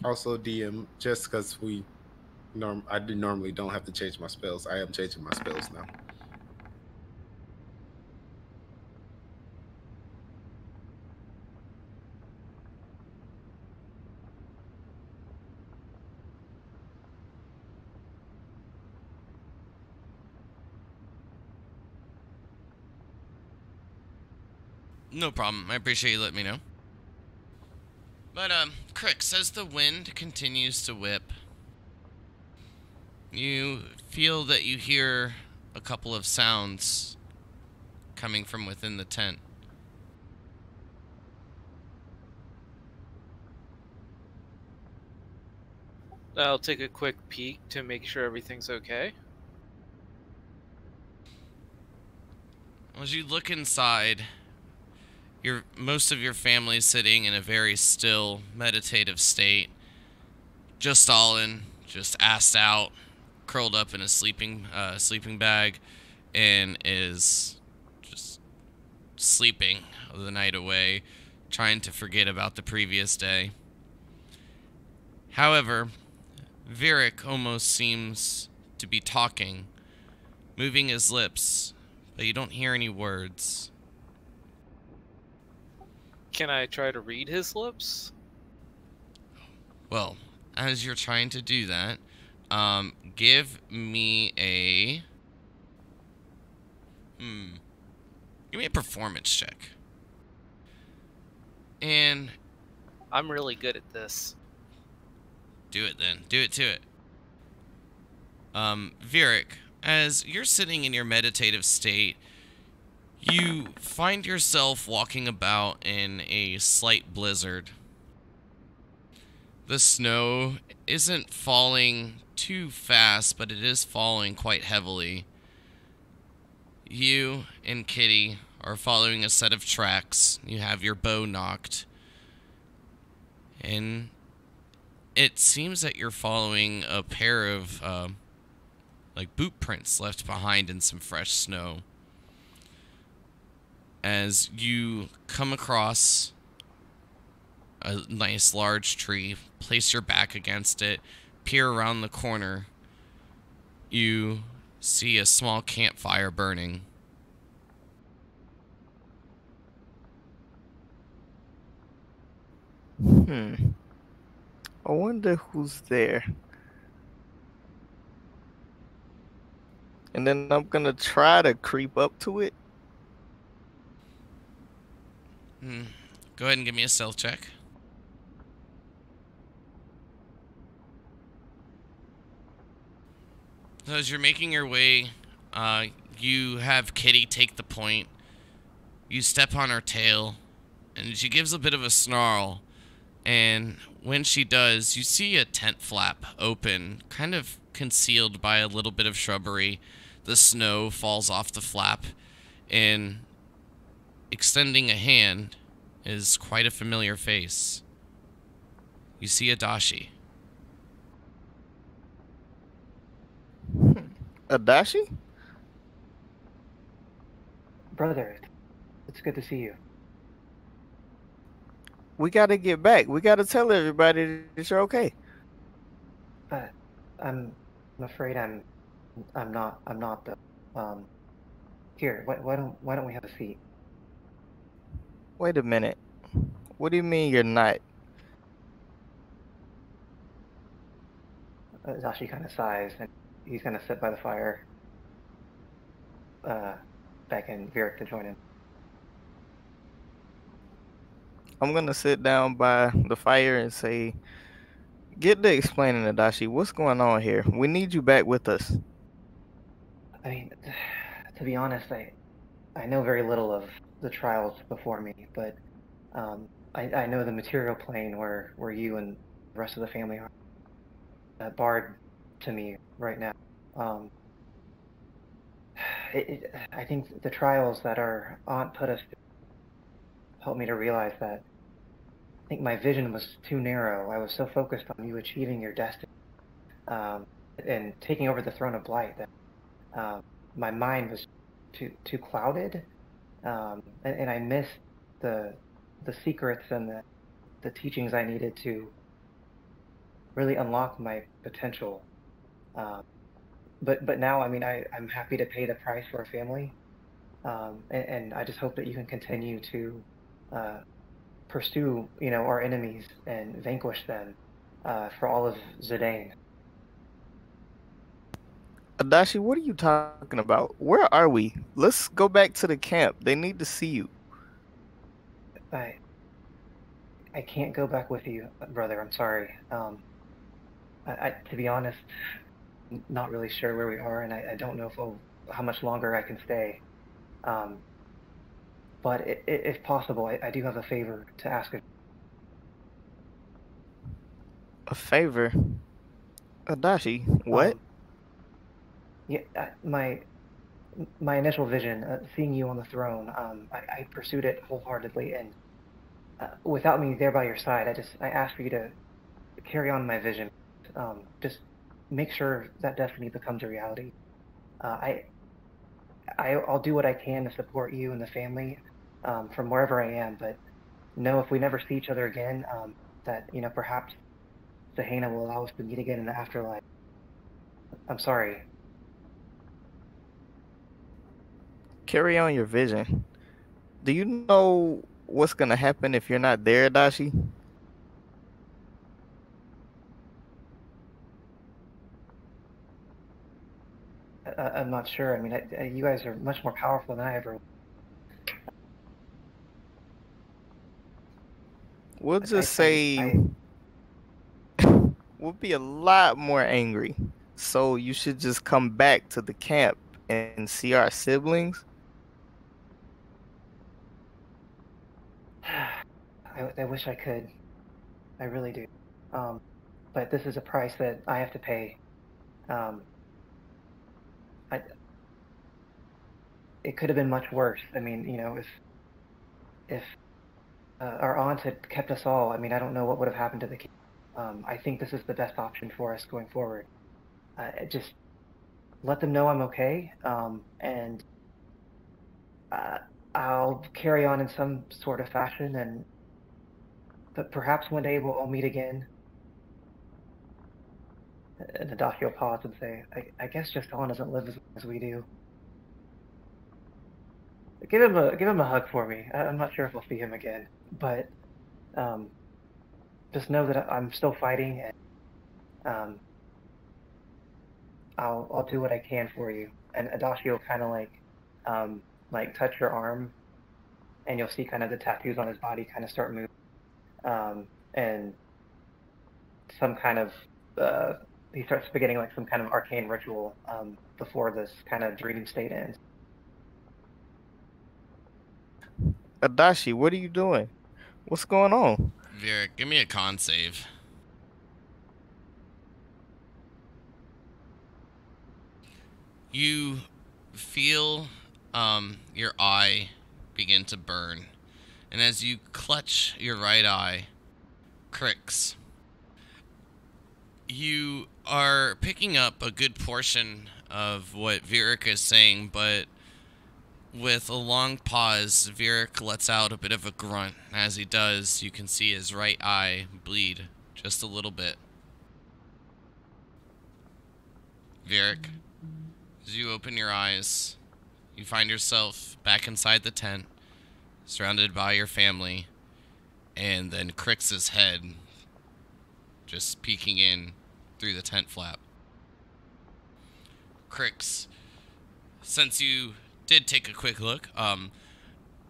Also, DM, just because I normally don't have to change my spells. I am changing my spells now. No problem. I appreciate you letting me know. But, Crix, as the wind continues to whip, you feel that you hear a couple of sounds coming from within the tent. I'll take a quick peek to make sure everything's okay. As you look inside, most of your family is sitting in a very still, meditative state. Just Stalin, just assed out, curled up in a sleeping bag, and is just sleeping the night away, trying to forget about the previous day. However, Vieric almost seems to be talking, moving his lips, but you don't hear any words. Can I try to read his lips? Well, as you're trying to do that, give me a... Give me a performance check. And... I'm really good at this. Do it then. Do it to it. Vieric, as you're sitting in your meditative state, you find yourself walking about in a slight blizzard. The snow isn't falling too fast, but it is falling quite heavily. You and Kitty are following a set of tracks. You have your bow knocked. And it seems that you're following a pair of, boot prints left behind in some fresh snow. As you come across a nice large tree, place your back against it, peer around the corner, you see a small campfire burning. I wonder who's there. And then I'm gonna try to creep up to it. Go ahead and give me a stealth check. So as you're making your way, you have Kitty take the point. You step on her tail, and she gives a bit of a snarl. And when she does, you see a tent flap open, kind of concealed by a little bit of shrubbery. The snow falls off the flap, and extending a hand is quite a familiar face. You see Adashi. Adashi? Brother, it's good to see you. We gotta get back. We gotta tell everybody that you're okay. But I'm afraid I'm not though. Here, why don't we have a seat? Wait a minute. What do you mean you're not? Zashi kind of sighs, and he's gonna sit by the fire, beckon Vieric to join him. I'm gonna sit down by the fire and say, "Get to explaining, Adachi. What's going on here? We need you back with us." I mean, to be honest, I know very little of the trials before me, but I know the material plane where you and the rest of the family are barred to me right now. Um, I think the trials that our aunt put us through helped me to realize that I think my vision was too narrow. I was so focused on you achieving your destiny um, and taking over the throne of Blight that um, my mind was too clouded, and I missed the secrets and the teachings I needed to really unlock my potential. Um, but now, I mean, I'm happy to pay the price for a family, and I just hope that you can continue to uh, pursue, our enemies and vanquish them for all of Zidane. Adachi, what are you talking about? Where are we? Let's go back to the camp. They need to see you. I I can't go back with you, brother. I'm sorry. To be honest, not really sure where we are, and I don't know how much longer I can stay. Um, but if possible, I do have a favor to ask of A favor? Adachi, you. what? Yeah, my initial vision, seeing you on the throne, I pursued it wholeheartedly, and without me there by your side, I ask for you to carry on my vision. Just make sure that destiny becomes a reality. Uh, I'll do what I can to support you and the family from wherever I am, but know if we never see each other again, that perhaps Sahana will allow us to meet again in the afterlife. I'm sorry. Carry on your vision. Do you know what's gonna happen if you're not there, Adachi? I'm not sure. I mean, you guys are much more powerful than I ever. We'll just I, say I, we'll be a lot more angry. So you should just come back to the camp and see our siblings. I wish I could. I really do. Um, but this is a price that I have to pay. Um, I, it could have been much worse. I mean, if our aunt had kept us all, I mean, I don't know what would have happened to the kid. I think this is the best option for us going forward. Just let them know I'm okay, and uh, I'll carry on in some sort of fashion, but perhaps one day we'll all meet again. And Adachi will pause and say, I guess Justin doesn't live as long as we do. Give him a hug for me. I'm not sure if we'll see him again, but um, just know that I'm still fighting, and um, I'll do what I can for you. And Adachi will kind of like touch your arm, and you'll see kind of the tattoos on his body kind of start moving, and some kind of he starts beginning like some kind of arcane ritual before this kind of dream state ends. Adachi, what are you doing? What's going on? Vieric, give me a con save. You feel your eye begin to burn, and as you clutch your right eye, Crix, you are picking up a good portion of what Vieric is saying, but with a long pause, Vieric lets out a bit of a grunt. As he does, you can see his right eye bleed just a little bit. Vieric, as you open your eyes, you find yourself back inside the tent, surrounded by your family, and then Crix's head just peeking in through the tent flap. Crix, since you did take a quick look,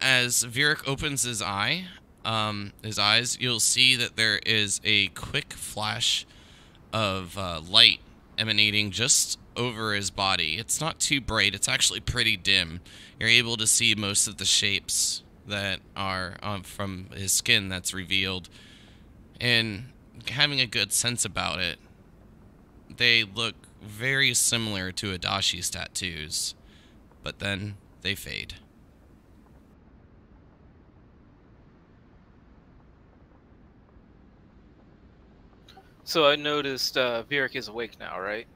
as Vieric opens his eye, his eyes, you'll see that there is a quick flash of light emanating just over his body. It's not too bright. It's actually pretty dim. You're able to see most of the shapes that are from his skin that's revealed. And having a good sense about it, they look very similar to Adashi's tattoos, but then they fade. So I noticed Vieric is awake now, right?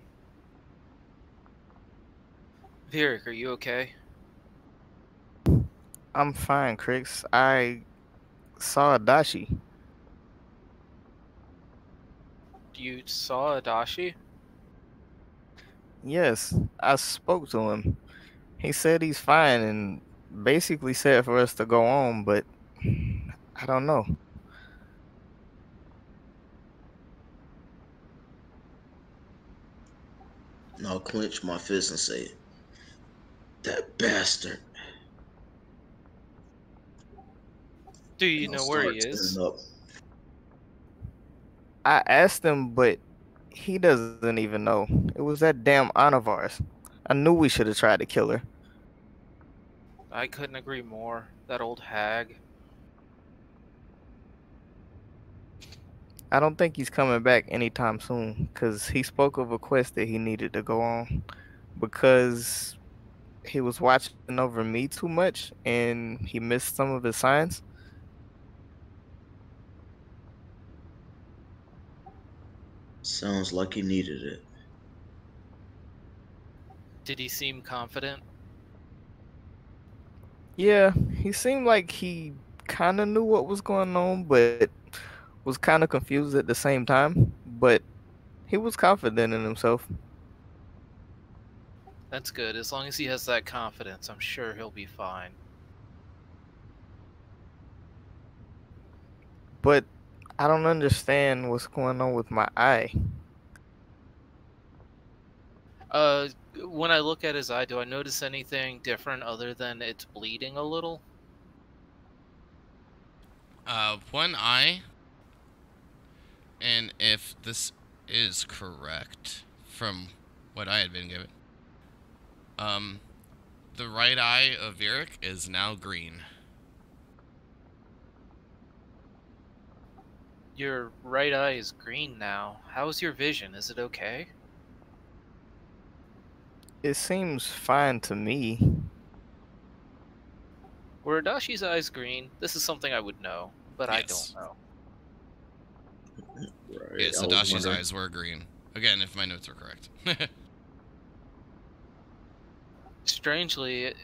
Vieric, are you okay? I'm fine, Chris. I saw Adachi. You saw Adachi? Yes, I spoke to him. He said he's fine and basically said for us to go on, but I don't know. And I'll clench my fist and say, "That bastard." Do you And I'll know where start he is? tearing up. I asked him, but he doesn't even know. It was that damn aunt of ours. I knew we should have tried to kill her. I couldn't agree more. That old hag. I don't think he's coming back anytime soon, because he spoke of a quest that he needed to go on, because he was watching over me too much and he missed some of his signs. Sounds like he needed it. Did he seem confident? Yeah, he seemed like he kind of knew what was going on, but was kind of confused at the same time. But he was confident in himself. That's good. As long as he has that confidence, I'm sure he'll be fine. But I don't understand what's going on with my eye. When I look at his eye, do I notice anything different other than it's bleeding a little? One eye, and if this is correct from what I had been given, the right eye of Vieric is now green. Your right eye is green now. How's your vision? Is it okay? It seems fine to me. Were Adashi's eyes green? This is something I would know, but I Yes. don't know. Right. Yes, I was Adashi's wondering. eyes were green. Again, if my notes are correct. Strangely,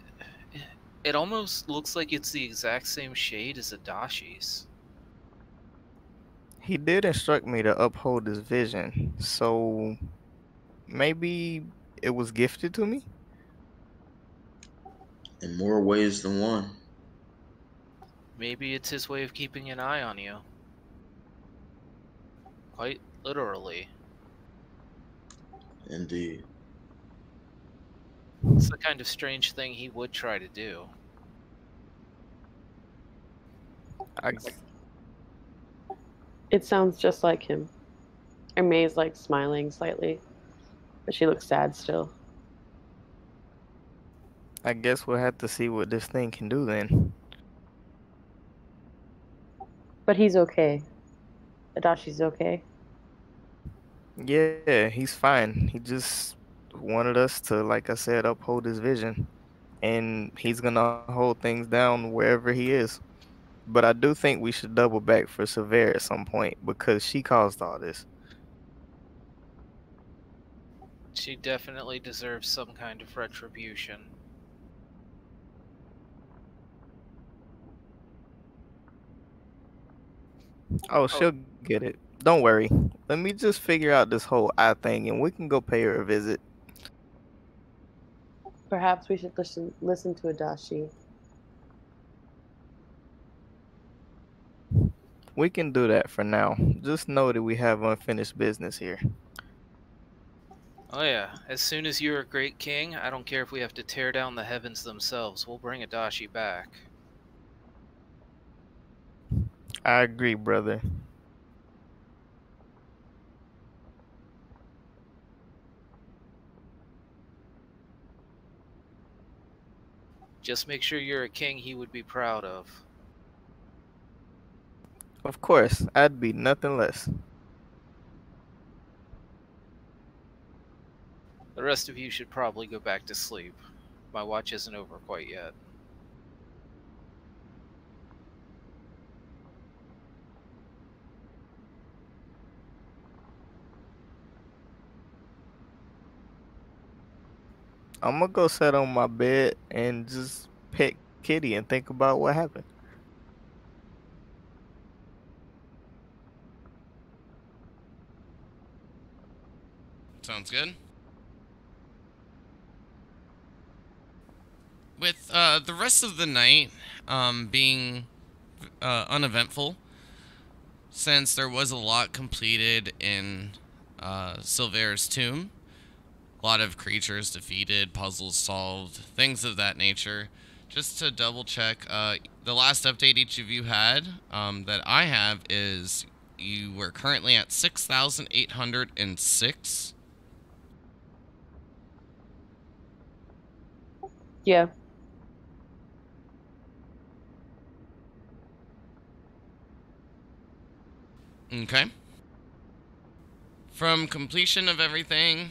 it almost looks like it's the exact same shade as Adashi's. He did instruct me to uphold his vision, so maybe it was gifted to me? In more ways than one. Maybe it's his way of keeping an eye on you. Quite literally. Indeed. It's the kind of strange thing he would try to do. I, It sounds just like him. And May's like smiling slightly, but she looks sad still. I guess we'll have to see what this thing can do then. But he's okay. Adashi's okay. Yeah, he's fine. He just wanted us to, like I said, uphold his vision. And he's gonna hold things down wherever he is. But I do think we should double back for Severe at some point because she caused all this. She definitely deserves some kind of retribution. Oh, she'll get it. Don't worry. Let me just figure out this whole eye thing and we can go pay her a visit. Perhaps we should listen to Adashi. We can do that for now. Just know that we have unfinished business here. Oh yeah, as soon as you're a great king, I don't care if we have to tear down the heavens themselves, we'll bring Adachi back. I agree, brother. Just make sure you're a king he would be proud of. Of course, I'd be nothing less. The rest of you should probably go back to sleep. My watch isn't over quite yet. I'm gonna go sit on my bed and just pet Kitty and think about what happened. Sounds good. With the rest of the night being uneventful, since there was a lot completed in Silvera's tomb, a lot of creatures defeated, puzzles solved, things of that nature. Just to double check, the last update each of you had that I have is you were currently at 6,806. Yeah. Okay. From completion of everything,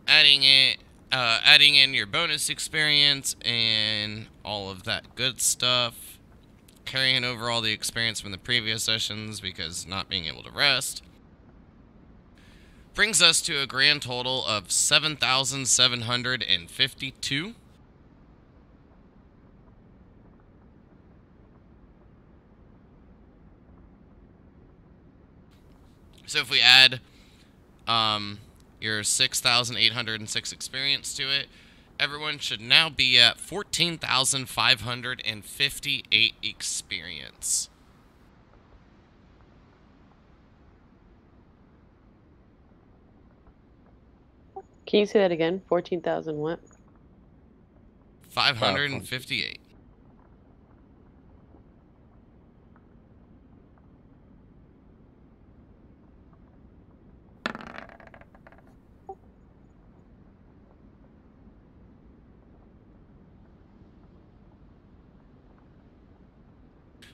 adding in your bonus experience and all of that good stuff, carrying over all the experience from the previous sessions because not being able to rest, brings us to a grand total of 7,752. So if we add your 6,806 experience to it, everyone should now be at 14,558 experience. Can you say that again? 14,000 what? 558.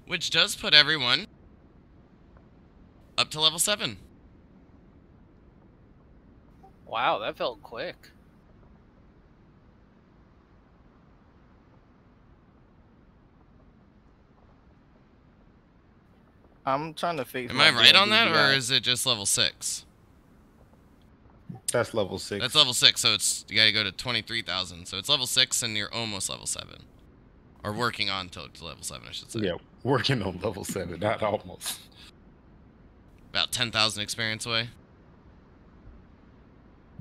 Which does put everyone up to level 7. Wow, that felt quick. I'm trying to fix. Am I right on that, or DND5e. is it just level 6? That's level 6. That's level 6, so it's you gotta go to 23,000. So it's level 6 and you're almost level 7. Or working on to level 7, I should say. Yeah, working on level 7, not almost. About 10,000 experience away.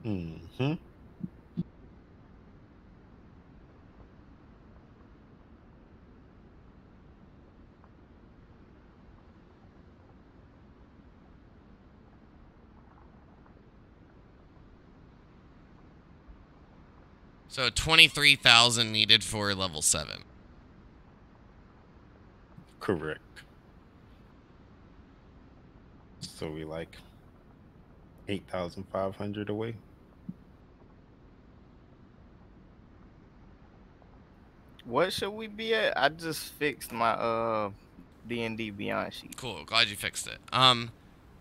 Mm-hmm. So 23,000 needed for level 7. Correct. So we like 8,500 away. What should we be at? I just fixed my D&D Beyond sheet. Cool, glad you fixed it.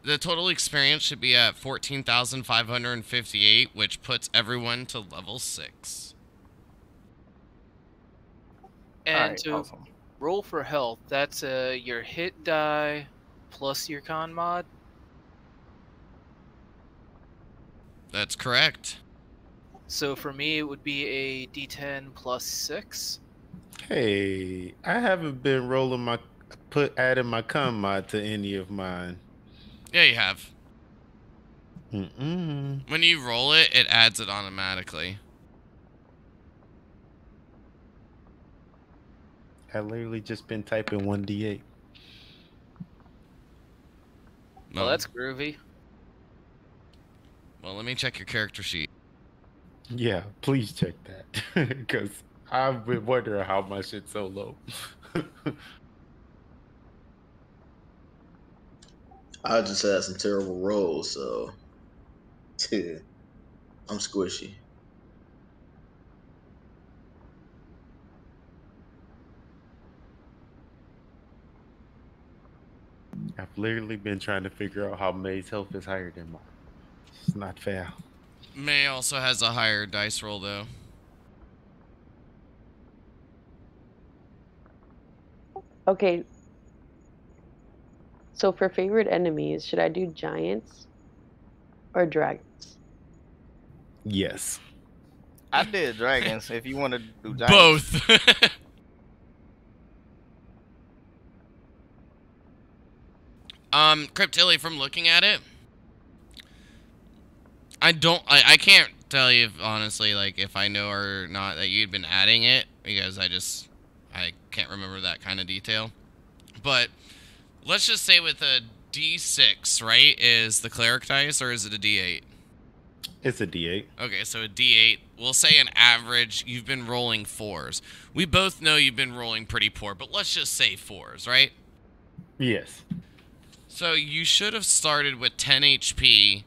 The total experience should be at 14,558, which puts everyone to level 6. And Alright, to awesome. roll for health, that's your hit die plus your con mod. That's correct. So for me, it would be a d10 plus 6. Hey, I haven't been rolling adding my con mod to any of mine. Yeah, you have. Mm-mm. When you roll it, it adds it automatically. I literally just been typing 1d8. Well, that's groovy. Well, let me check your character sheet. Yeah, please check that. Because I've been wondering how my shit's so low. I just had some terrible rolls, so I'm squishy. I've literally been trying to figure out how May's health is higher than mine. It's not fair. May also has a higher dice roll, though. Okay. So for favorite enemies, should I do giants or dragons? Yes. I did dragons. If you want to do giants. Both. Cryptilli, from looking at it, I can't tell you if, honestly, like, if I know or not that you'd been adding it, because I can't remember that kind of detail. But let's just say with a D6, right, is the cleric dice, or is it a D8? It's a D8. Okay, so a D8, we'll say an average, you've been rolling 4s. We both know you've been rolling pretty poor, but let's just say 4s, right? Yes. So you should have started with 10 HP,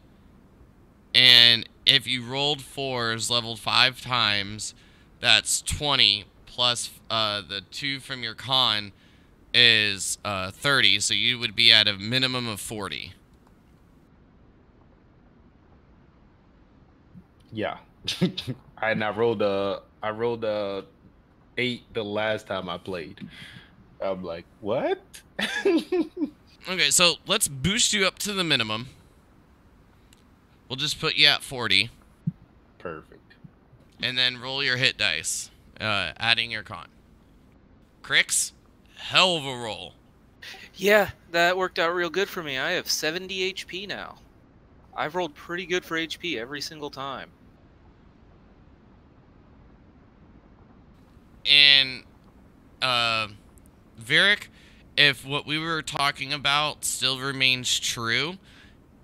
and if you rolled 4s, leveled 5 times, that's 20, plus the 2 from your con is 30, so you would be at a minimum of 40. Yeah. I rolled a 8 the last time I played. I'm like, what? Okay, so let's boost you up to the minimum. We'll just put you at 40. Perfect. And then roll your hit dice, adding your con. Crix, hell of a roll. Yeah, that worked out real good for me. I have 70 HP now. I've rolled pretty good for HP every single time. And, Varric, if what we were talking about still remains true,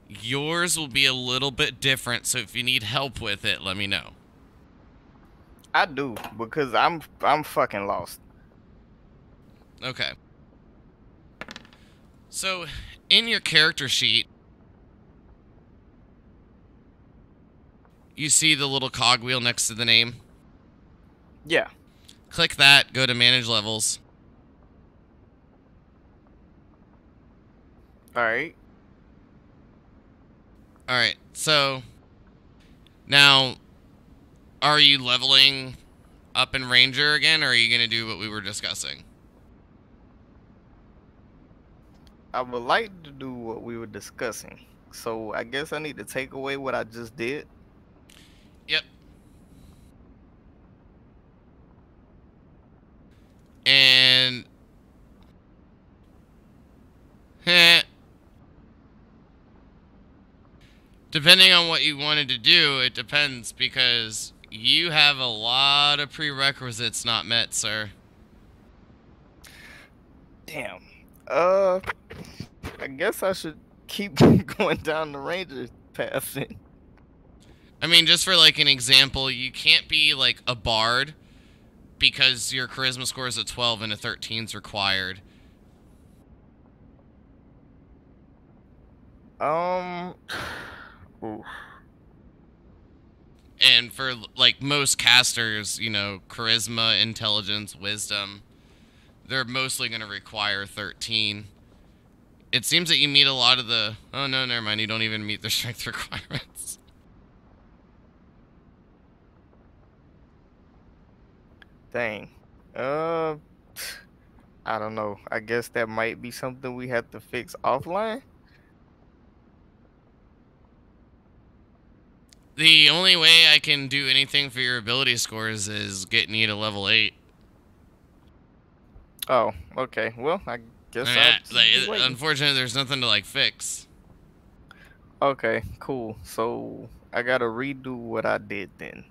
yours will be a little bit different, so if you need help with it, let me know. I do, because I'm fucking lost. Okay. So, in your character sheet, you see the little cogwheel next to the name? Yeah. Click that, go to Manage Levels. Alright. Alright, so now, are you leveling up in Ranger again, or are you going to do what we were discussing? I would like to do what we were discussing. So I guess I need to take away what I just did. Yep. And depending on what you wanted to do, it depends, because you have a lot of prerequisites not met, sir. Damn. I guess I should keep going down the ranger path then. I mean, just for like an example, you can't be like a bard because your charisma score is a 12 and a 13 is required. Oof. And for like most casters, you know, charisma, intelligence, wisdom, they're mostly going to require 13. It seems that you meet a lot of the... Oh, no, never mind. You don't even meet the strength requirements. Dang. I don't know. I guess that might be something we have to fix offline. The only way I can do anything for your ability scores is getting you to level 8. Oh, okay. Well, I guess Unfortunately, there's nothing to, like, fix. Okay, cool. So I gotta redo what I did then.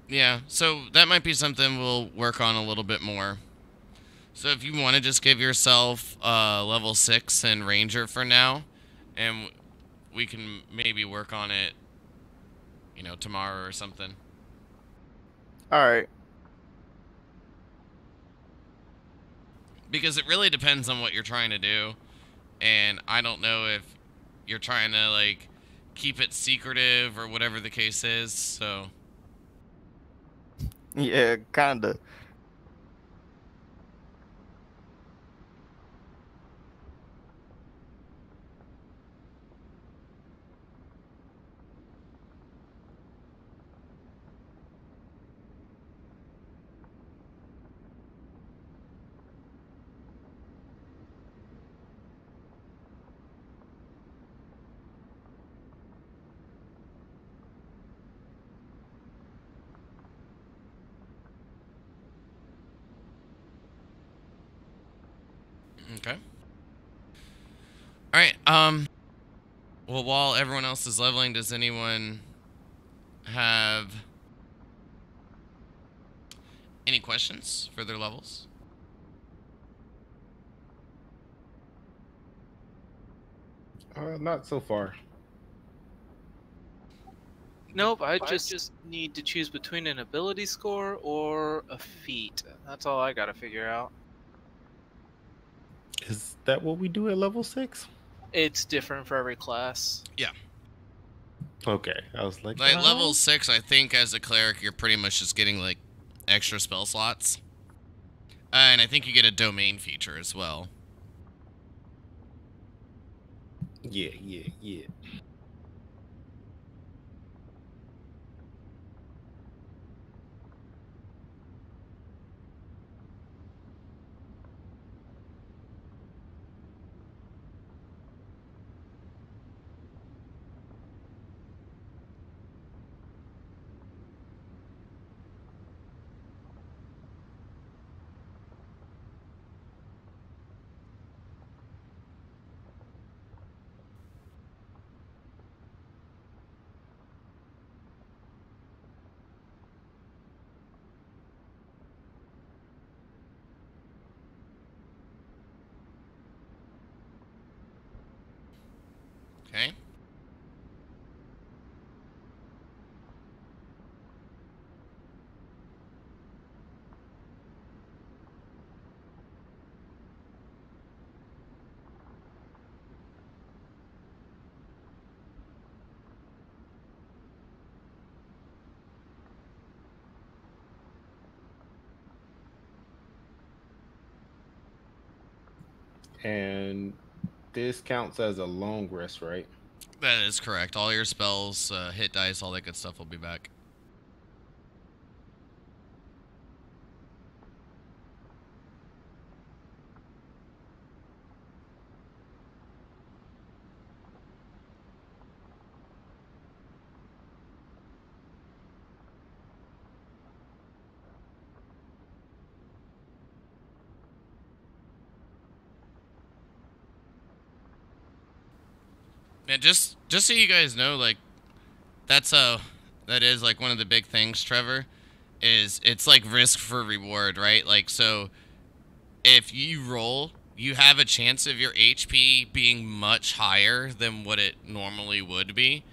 Yeah, so that might be something we'll work on a little bit more. So if you want to just give yourself level 6 in Ranger for now, and we can maybe work on it, tomorrow or something. All right. Because it really depends on what you're trying to do, and I don't know if you're trying to, like, keep it secretive or whatever the case is, so... Yeah, kinda. Okay. Alright, well, while everyone else is leveling, does anyone have any questions for their levels? Not so far. Nope, I just need to choose between an ability score or a feat. That's all I gotta figure out. Is that what we do at level 6? It's different for every class. Yeah. Okay, I was like, Like, level 6, I think, as a cleric, you're pretty much just getting, like, extra spell slots. And I think you get a domain feature as well. Yeah. Okay? And this counts as a long rest, right? That is correct. All your spells, hit dice, all that good stuff will be back. And just so you guys know, like, that is, like, one of the big things, Trevor, is it's like risk for reward, right? Like, so if you roll, you have a chance of your HP being much higher than what it normally would be,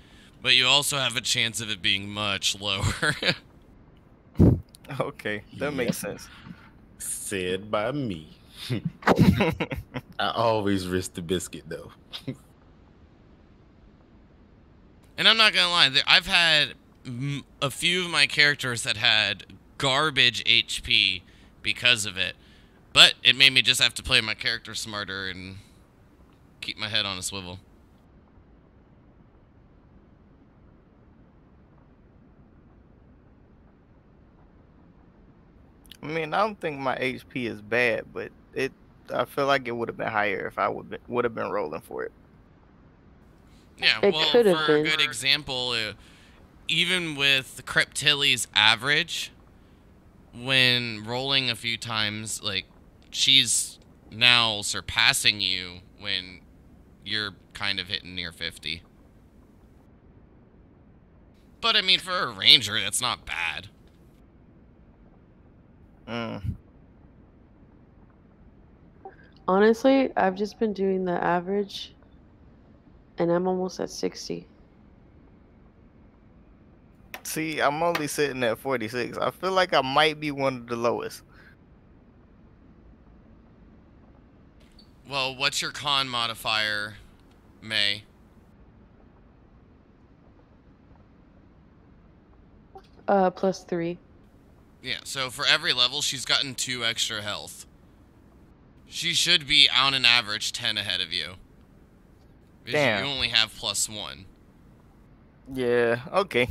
but you also have a chance of it being much lower. Okay, that makes sense. Said by me. I always risk the biscuit, though. And I'm not gonna lie, I've had a few of my characters that had garbage HP because of it, but it made me just have to play my character smarter and keep my head on a swivel. I mean, I don't think my HP is bad, but I feel like it would have been higher if I would have been rolling for it. Yeah, It well, could have for a been. good example, even with Creptilli's average, when rolling a few times, like, she's now surpassing you when you're kind of hitting near 50. But, I mean, for a ranger, that's not bad. Honestly, I've just been doing the average, and I'm almost at 60. See, I'm only sitting at 46. I feel like I might be one of the lowest. Well, what's your con modifier, May? +3. Yeah, so for every level, she's gotten 2 extra health. She should be, on an average, 10 ahead of you. Because Damn. you only have +1. Yeah, okay.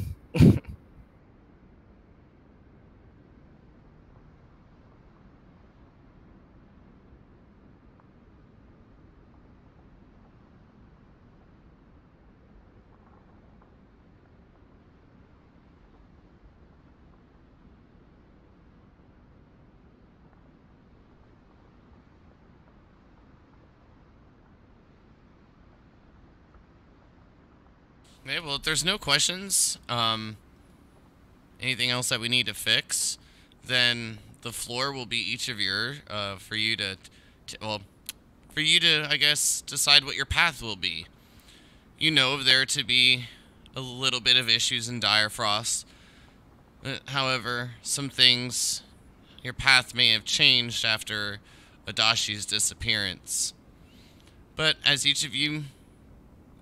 Okay, well, if there's no questions, anything else that we need to fix, then the floor will be each of your, for you to, I guess, decide what your path will be. You know of there to be a little bit of issues in Dire Frost. However, some things, your path may have changed after Adashi's disappearance. But as each of you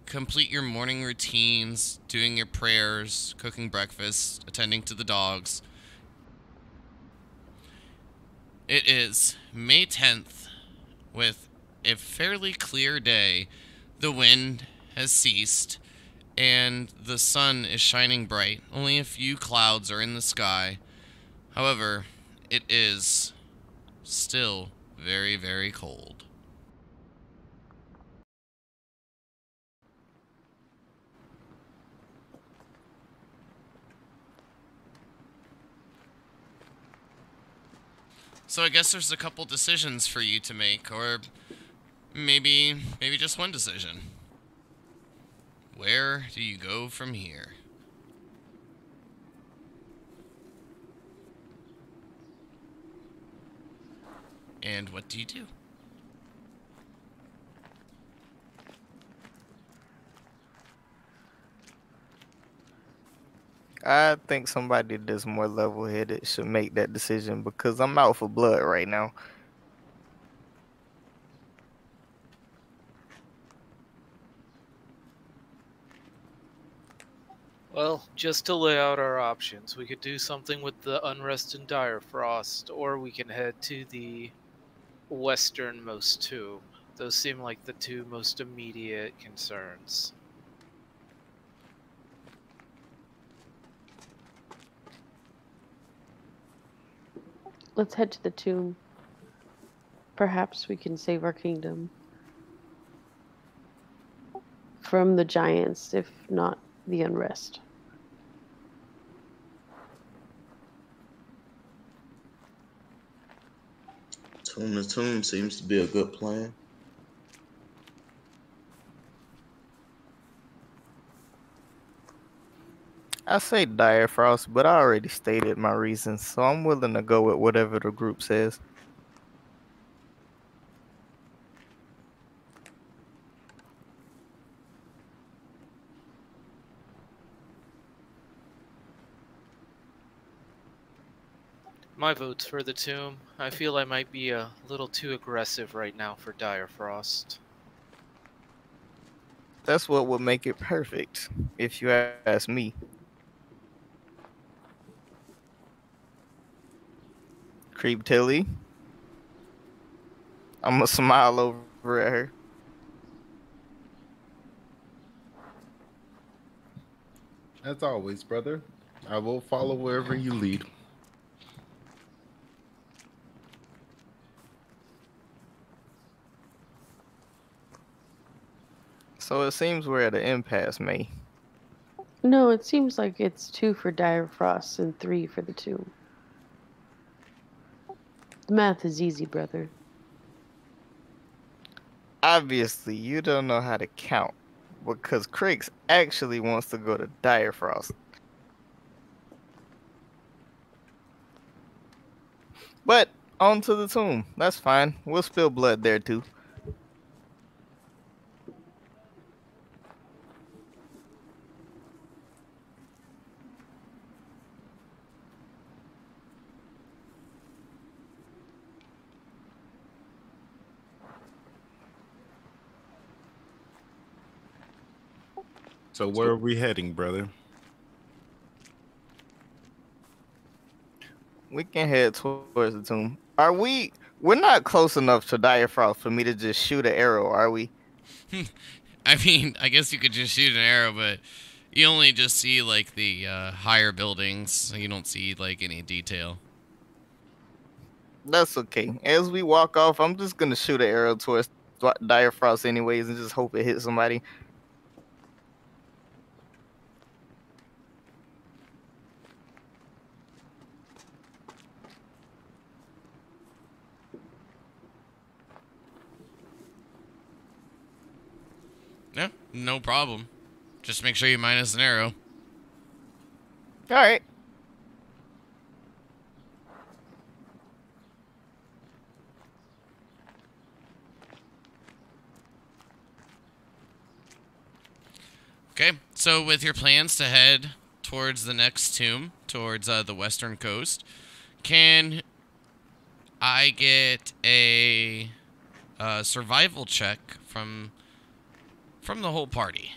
complete your morning routines, doing your prayers, cooking breakfast, attending to the dogs, it is May 10th with a fairly clear day. The wind has ceased and the sun is shining bright. Only a few clouds are in the sky. However, it is still very, very cold. So I guess there's a couple decisions for you to make, or maybe just one decision. Where do you go from here? And what do you do? I think somebody that's more level-headed should make that decision because I'm out for blood right now. Well, just to lay out our options, we could do something with the unrest in Dire Frost, or we can head to the westernmost tomb. Those seem like the two most immediate concerns. Let's head to the tomb. Perhaps we can save our kingdom from the giants, if not the unrest. Tomb to tomb seems to be a good plan. I say Dire Frost, but I already stated my reasons, so I'm willing to go with whatever the group says. My vote's for the tomb. I feel I might be a little too aggressive right now for Dire Frost. That's what would make it perfect, if you ask me. Creep Tilly. I'm gonna smile over at her. As always, brother, I will follow wherever you lead. So it seems we're at an impasse, May. No, it seems like it's 2 for Dire Frost and 3 for the tomb. The math is easy, brother. Obviously, you don't know how to count, because Crix actually wants to go to Dire Frost. But onto the tomb. That's fine. We'll spill blood there too. So where are we heading, brother? We can head towards the tomb. Are we? We're not close enough to Direfrost for me to just shoot an arrow, are we? I mean, I guess you could just shoot an arrow, but you only just see like the higher buildings. So you don't see like any detail. That's okay. As we walk off, I'm just gonna shoot an arrow towards Direfrost anyways, and just hope it hits somebody. Yeah, no problem. Just make sure you minus an arrow. All right. Okay, so with your plans to head towards the next tomb, towards the western coast, can I get a survival check from the whole party?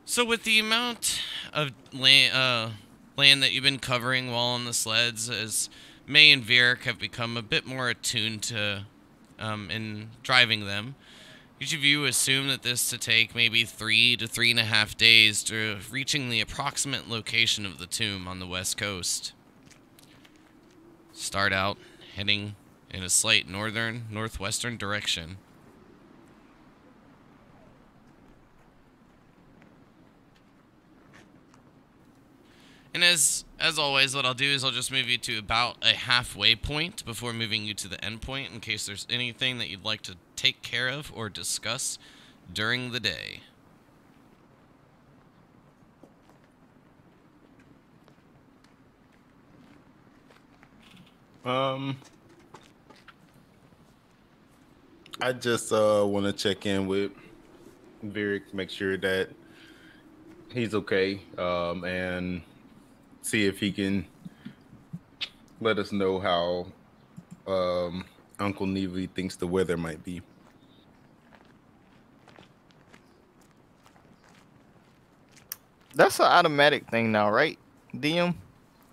So with the amount of land that you've been covering while on the sleds, as May and Vieric have become a bit more attuned to in driving them, each of you assume that this to take maybe 3 to 3.5 days to reaching the approximate location of the tomb on the west coast. Start out heading in a slight northwestern direction. And as always, what I'll do is I'll just move you to about a halfway point before moving you to the end point in case there's anything that you'd like to take care of or discuss during the day. I just want to check in with Vieric, make sure that he's okay, and see if he can let us know how Uncle Neely thinks the weather might be. That's an automatic thing now, right, DM?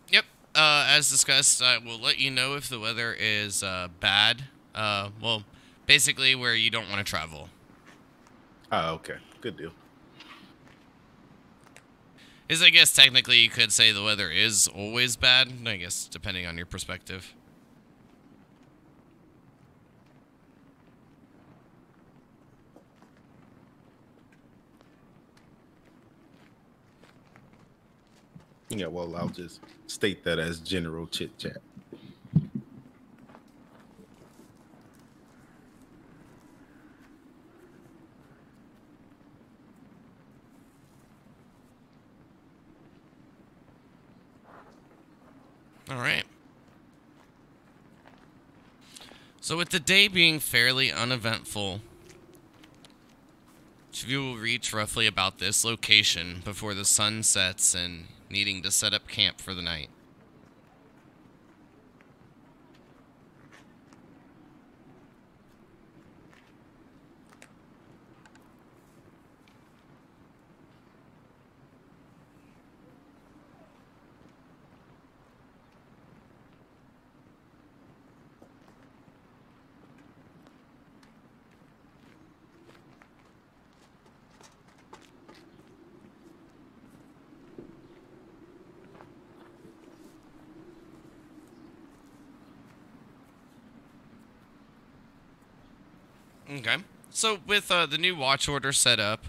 Yep. As discussed, I will let you know if the weather is bad. Well, basically where you don't want to travel. Oh, okay. Good deal. Is I guess technically you could say the weather is always bad, I guess, depending on your perspective. Yeah, well, I'll just state that as general chit chat. All right. So with the day being fairly uneventful, each of you will reach roughly about this location before the sun sets and needing to set up camp for the night. Okay. So with the new watch order set up,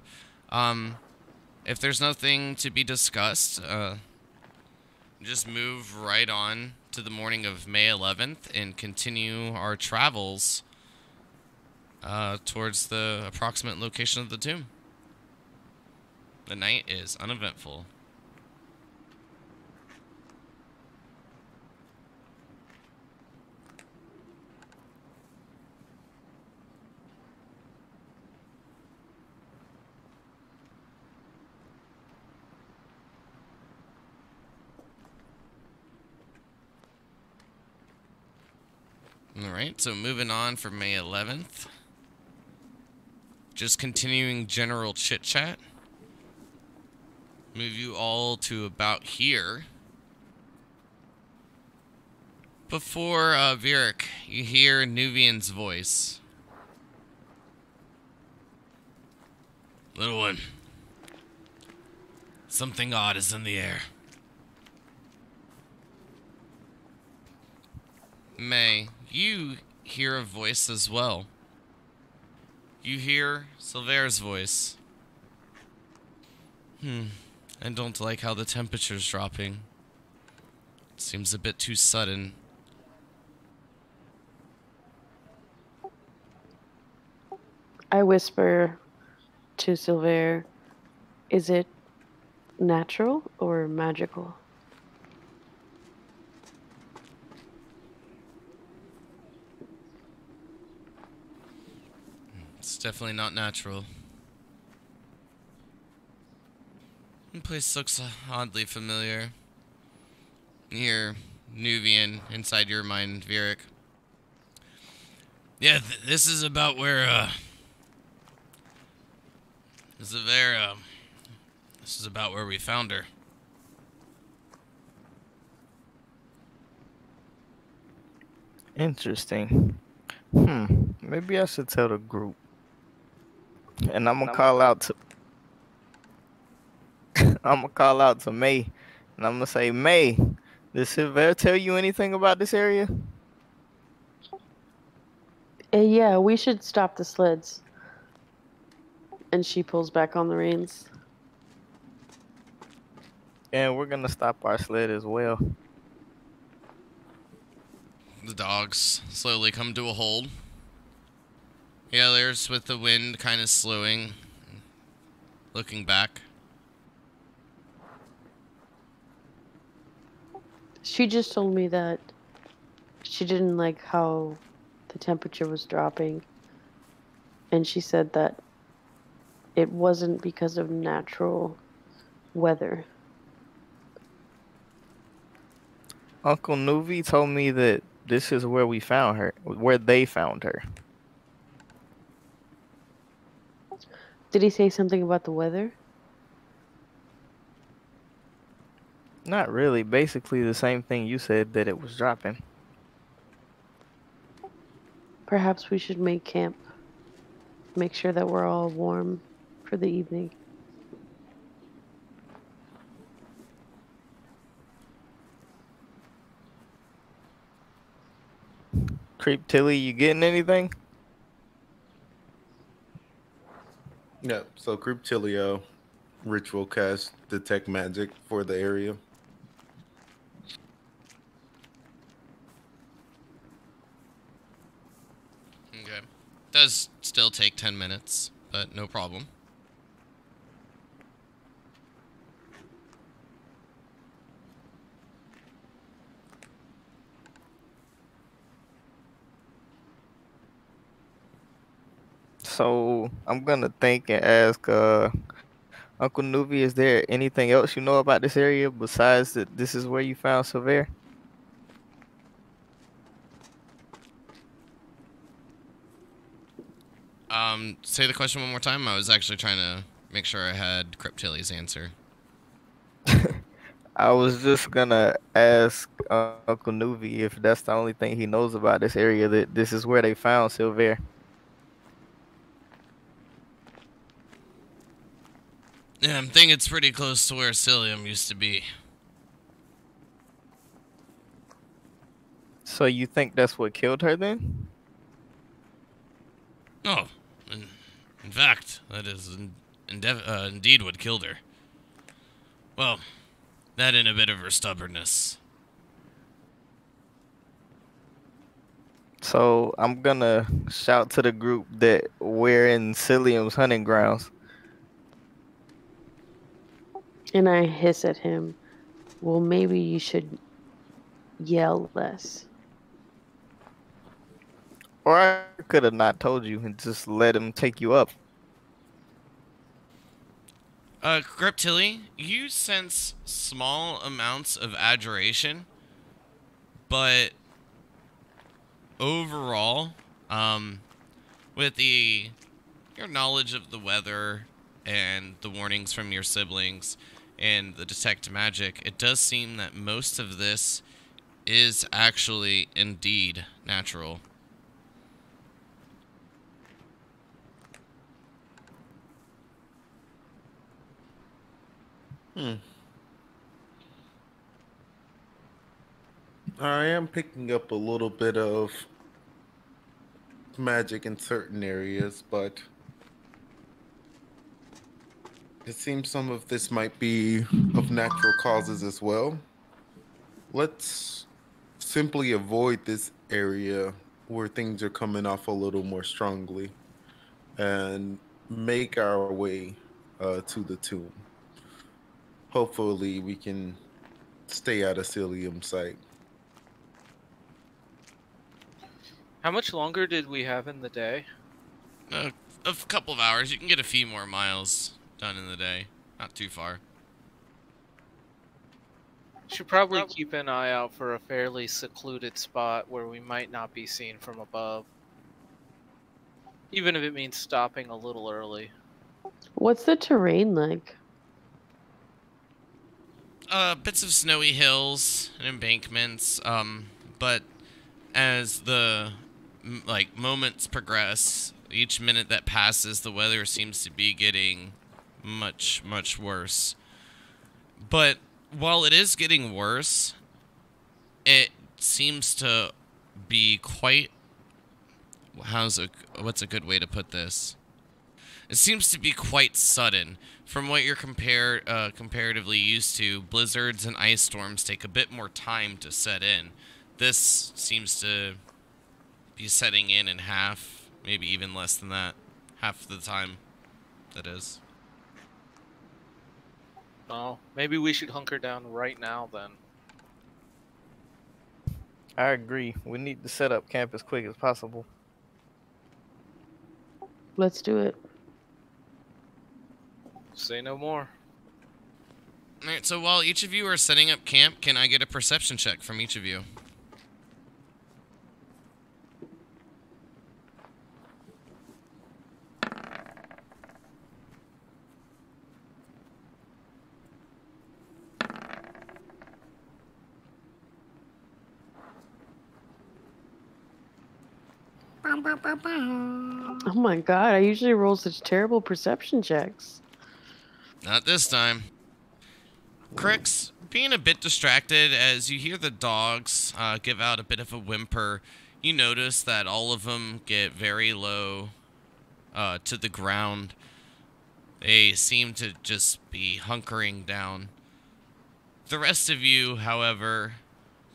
if there's nothing to be discussed, just move right on to the morning of May 11th and continue our travels towards the approximate location of the tomb. The night is uneventful. Alright, so moving on for May 11th. Just continuing general chit-chat. Move you all to about here. Before Vieric, you hear Nuvian's voice. Little one, something odd is in the air. May, you hear a voice as well. You hear Silver's voice. I don't like how the temperature's dropping. It seems a bit too sudden. I whisper to Silver, is it natural or magical? It's definitely not natural. The place looks oddly familiar. You hear Nuvian inside your mind, Vieric. Yeah, this is about where, this is about where we found her. Interesting. Maybe I should tell the group. And I'm gonna call out to May, and I'm gonna say, May, did Silver tell you anything about this area? Yeah, we should stop the sleds. And she pulls back on the reins. And we're gonna stop our sled as well. The dogs slowly come to a halt. The others, with the wind kind of slowing, looking back. She just told me that she didn't like how the temperature was dropping. And she said that it wasn't because of natural weather. Uncle Nuvi told me that this is where we found her, where they found her. Did he say something about the weather? Not really. Basically the same thing you said, that it was dropping. Perhaps we should make camp. Make sure that we're all warm for the evening. Creep Tilly, you getting anything? Yeah, so Cryptilio ritual cast detect magic for the area. Okay. Does still take 10 minutes, but no problem. So I'm gonna think and ask Uncle Nuvi, is there anything else you know about this area besides that this is where you found Silver? Say the question one more time. I was actually trying to make sure I had Cryptilli's answer. I was just gonna ask Uncle Nuvi if that's the only thing he knows about this area, that this is where they found Silver. Yeah, I'm thinking it's pretty close to where Cilium used to be. So you think that's what killed her then? Oh, in fact, that is indeed what killed her. Well, That and a bit of her stubbornness. So I'm gonna shout to the group that we're in Cilium's hunting grounds. And I hiss at him. Well, maybe you should yell less. Or I could have not told you and just let him take you up. Greptili, you sense small amounts of adoration, but overall, with your knowledge of the weather and the warnings from your siblings and the detect magic, it does seem that most of this is actually indeed natural. I am picking up a little bit of magic in certain areas, but it seems some of this might be of natural causes as well. Let's simply avoid this area where things are coming off a little more strongly and make our way to the tomb. Hopefully, we can stay out of Cilium sight. How much longer did we have in the day? A couple of hours. You can get a few more miles done in the day. Not too far. Should probably keep an eye out for a fairly secluded spot where we might not be seen from above. Even if it means stopping a little early. What's the terrain like? Bits of snowy hills and embankments, but as the moments progress, each minute that passes, the weather seems to be getting much, much worse. But while it is getting worse, it seems to be quite... what's a good way to put this? It seems to be quite sudden. From what you're comparatively used to, blizzards and ice storms take a bit more time to set in. This seems to be setting in half, maybe even less than that. Half the time, that is. Oh, maybe we should hunker down right now then. I agree. We need to set up camp as quick as possible. Let's do it. Say no more. Alright, so while each of you are setting up camp, can I get a perception check from each of you? Oh my god, I usually roll such terrible perception checks. Not this time. Crix, being a bit distracted as you hear the dogs give out a bit of a whimper, you notice that all of them get very low to the ground. They seem to just be hunkering down. The rest of you, however,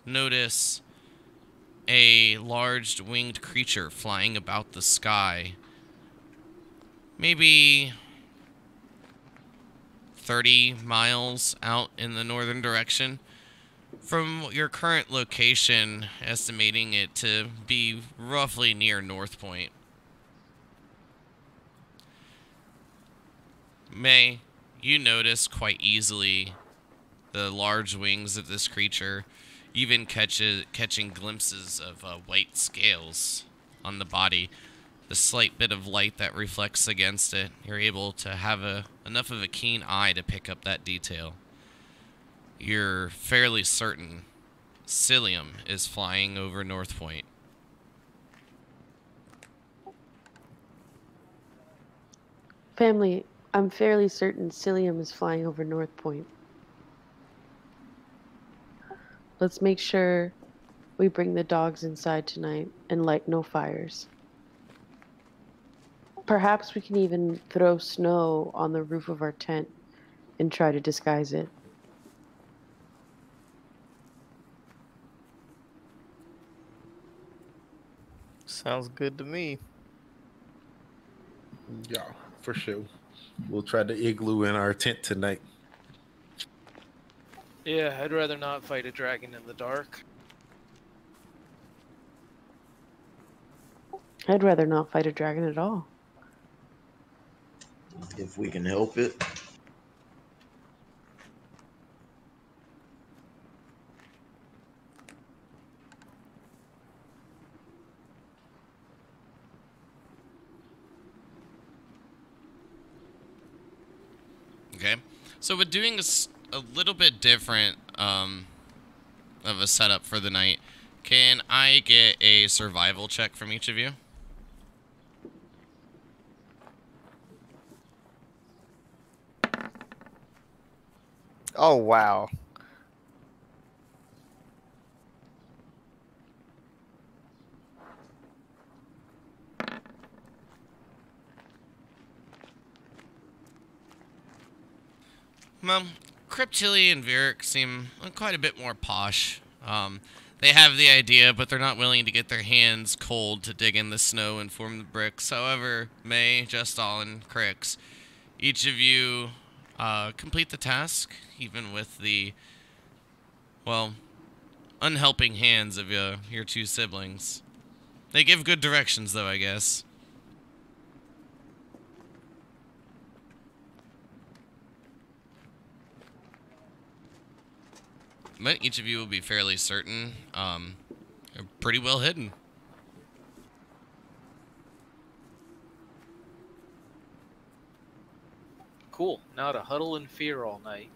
notice a large winged creature flying about the sky. Maybe 30 miles out in the northern direction. From your current location, estimating it to be roughly near North Point. May, you notice quite easily the large wings of this creature, even catching glimpses of white scales on the body. The slight bit of light that reflects against it, you're able to have enough of a keen eye to pick up that detail. You're fairly certain Cilium is flying over North Point. Family, I'm fairly certain Cilium is flying over North Point. Let's make sure we bring the dogs inside tonight and light no fires. Perhaps we can even throw snow on the roof of our tent and try to disguise it. Sounds good to me. Yeah, for sure. We'll try to igloo in our tent tonight. Yeah, I'd rather not fight a dragon in the dark. I'd rather not fight a dragon at all. If we can help it. Okay, so we're doing a little bit different of a setup for the night. Can I get a survival check from each of you? Oh wow. Well, Cryptilli and Vieric seem quite a bit more posh. They have the idea, but they're not willing to get their hands cold to dig in the snow and form the bricks. However, May, Jestal, and Crix, each of you complete the task, even with the, well, unhelping hands of your two siblings. They give good directions, though, I guess. But each of you will be fairly certain. They're pretty well hidden. Cool. Now to huddle in fear all night.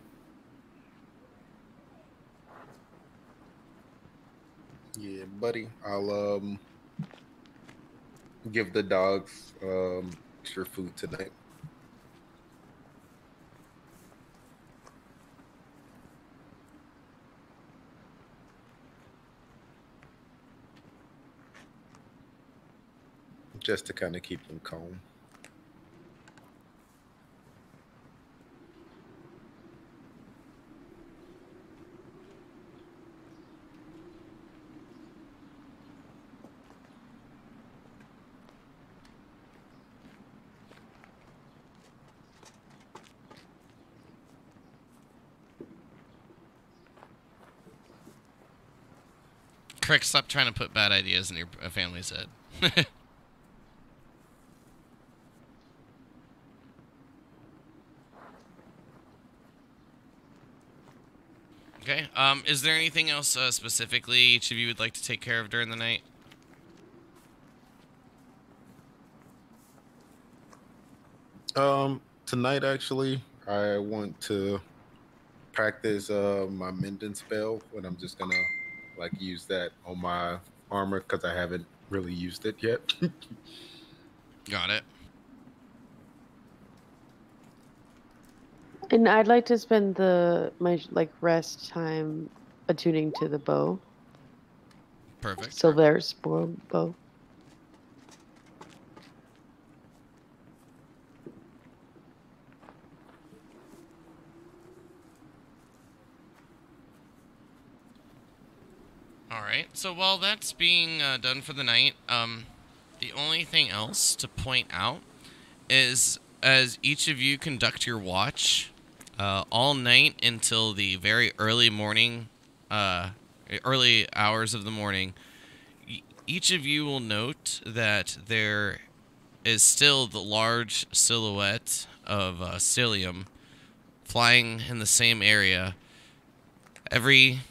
Yeah, buddy. I'll give the dogs extra food tonight. Just to kind of keep them calm. Crick, stop trying to put bad ideas in your family's head. Okay, is there anything else specifically each of you would like to take care of during the night? Tonight actually, I want to practice my mending spell, and I'm just gonna like use that on my armor because I haven't really used it yet. Got it. And I'd like to spend my rest time attuning to the bow. Perfect. Silver's bow. Alright, so while that's being done for the night, the only thing else to point out is as each of you conduct your watch all night until the very early morning, early hours of the morning, each of you will note that there is still the large silhouette of Cilium flying in the same area. Every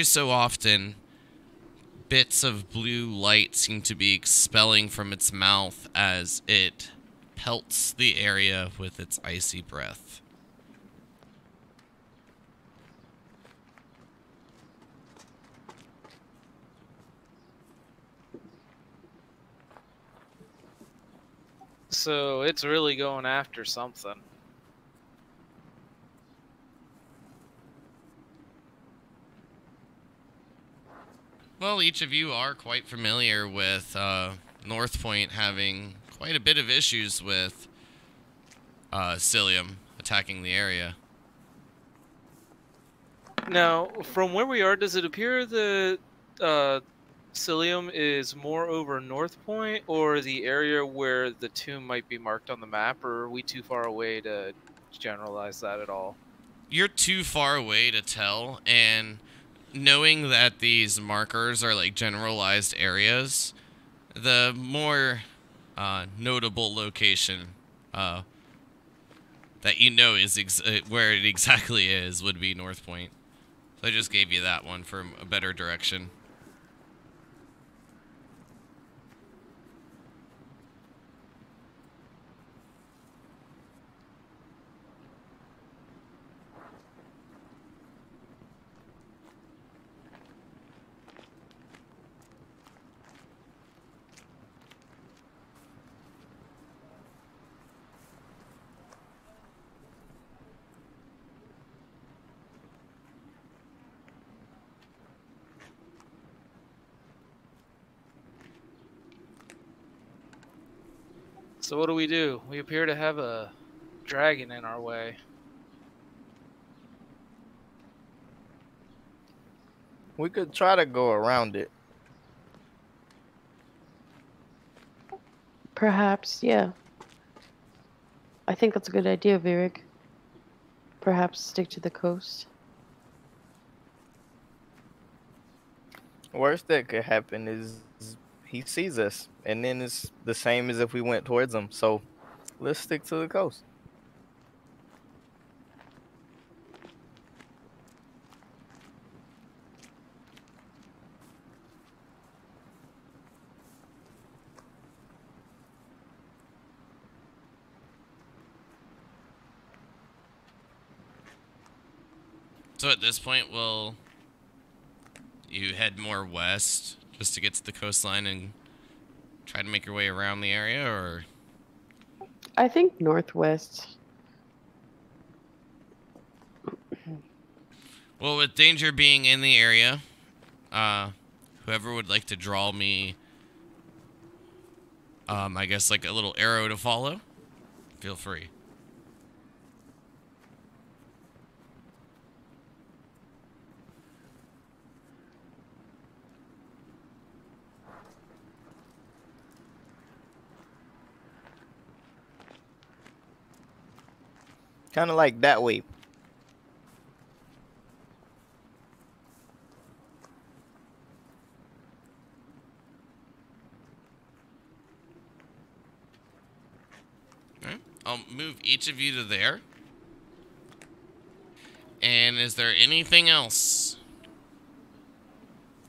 so often, bits of blue light seem to be expelling from its mouth as it pelts the area with its icy breath. So it's really going after something. Well, each of you are quite familiar with North Point having quite a bit of issues with Cilium attacking the area. Now, from where we are, does it appear that Cilium is more over North Point, or the area where the tomb might be marked on the map, or are we too far away to generalize that at all? You're too far away to tell, and knowing that these markers are like generalized areas, the more notable location that you know is where it exactly is would be North Point. So I just gave you that one for a better direction. So what do? We appear to have a dragon in our way. We could try to go around it. Perhaps, yeah. I think that's a good idea, Virik. Perhaps stick to the coast. Worst that could happen is he sees us, and then it's the same as if we went towards him. So let's stick to the coast. So at this point, will you head more west just to get to the coastline and try to make your way around the area, or? I think northwest. Well, with danger being in the area, whoever would like to draw me, I guess like a little arrow to follow, feel free. Kind of like that way. Okay. I'll move each of you to there. And is there anything else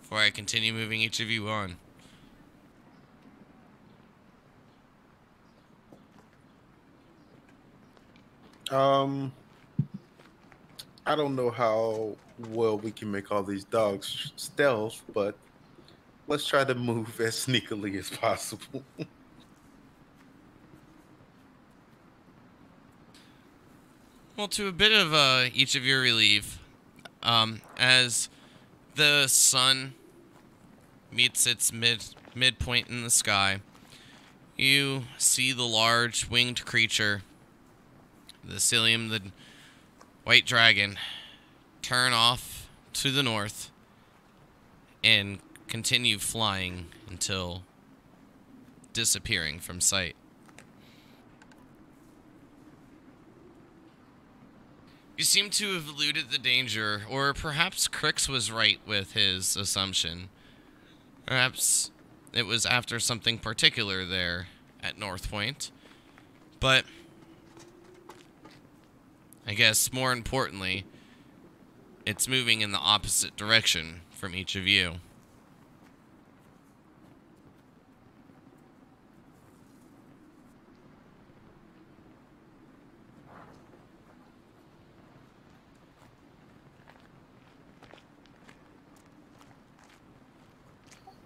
before I continue moving each of you on? I don't know how well we can make all these dogs stealth, but let's try to move as sneakily as possible. Well, to a bit of each of your relief, as the sun meets its midpoint in the sky, you see the large winged creature, the Cilium, the white dragon, turn off to the north and continue flying until disappearing from sight. You seem to have eluded the danger, or perhaps Crix was right with his assumption. Perhaps it was after something particular there at North Point. But I guess more importantly, it's moving in the opposite direction from each of you.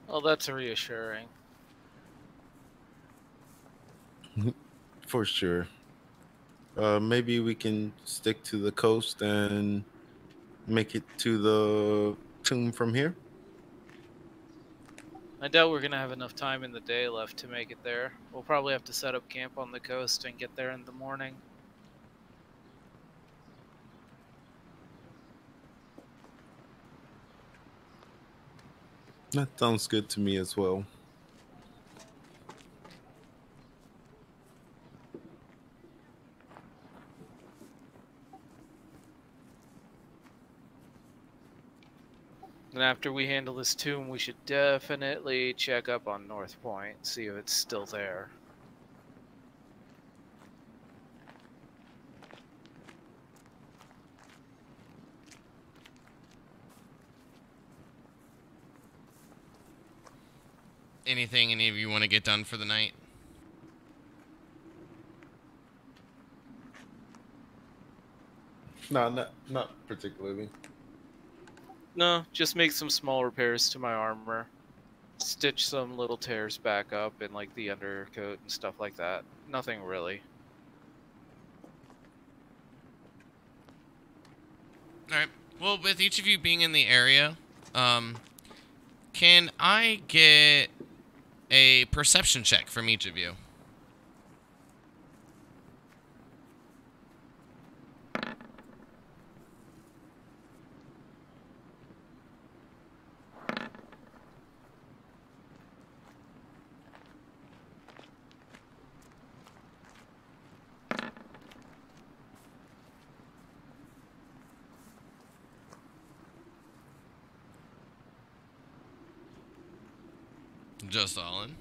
Well, that's reassuring. For sure. Maybe we can stick to the coast and make it to the tomb from here. I doubt we're gonna have enough time in the day left to make it there. We'll probably have to set up camp on the coast and get there in the morning. That sounds good to me as well. And after we handle this tomb, we should definitely check up on North Point, see if it's still there. Anything any of you want to get done for the night? No, not particularly. No, just make some small repairs to my armor. Stitch some little tears back up in like the undercoat and stuff like that. Nothing really. Alright. Well, with each of you being in the area, can I get a perception check from each of you? Just Olin.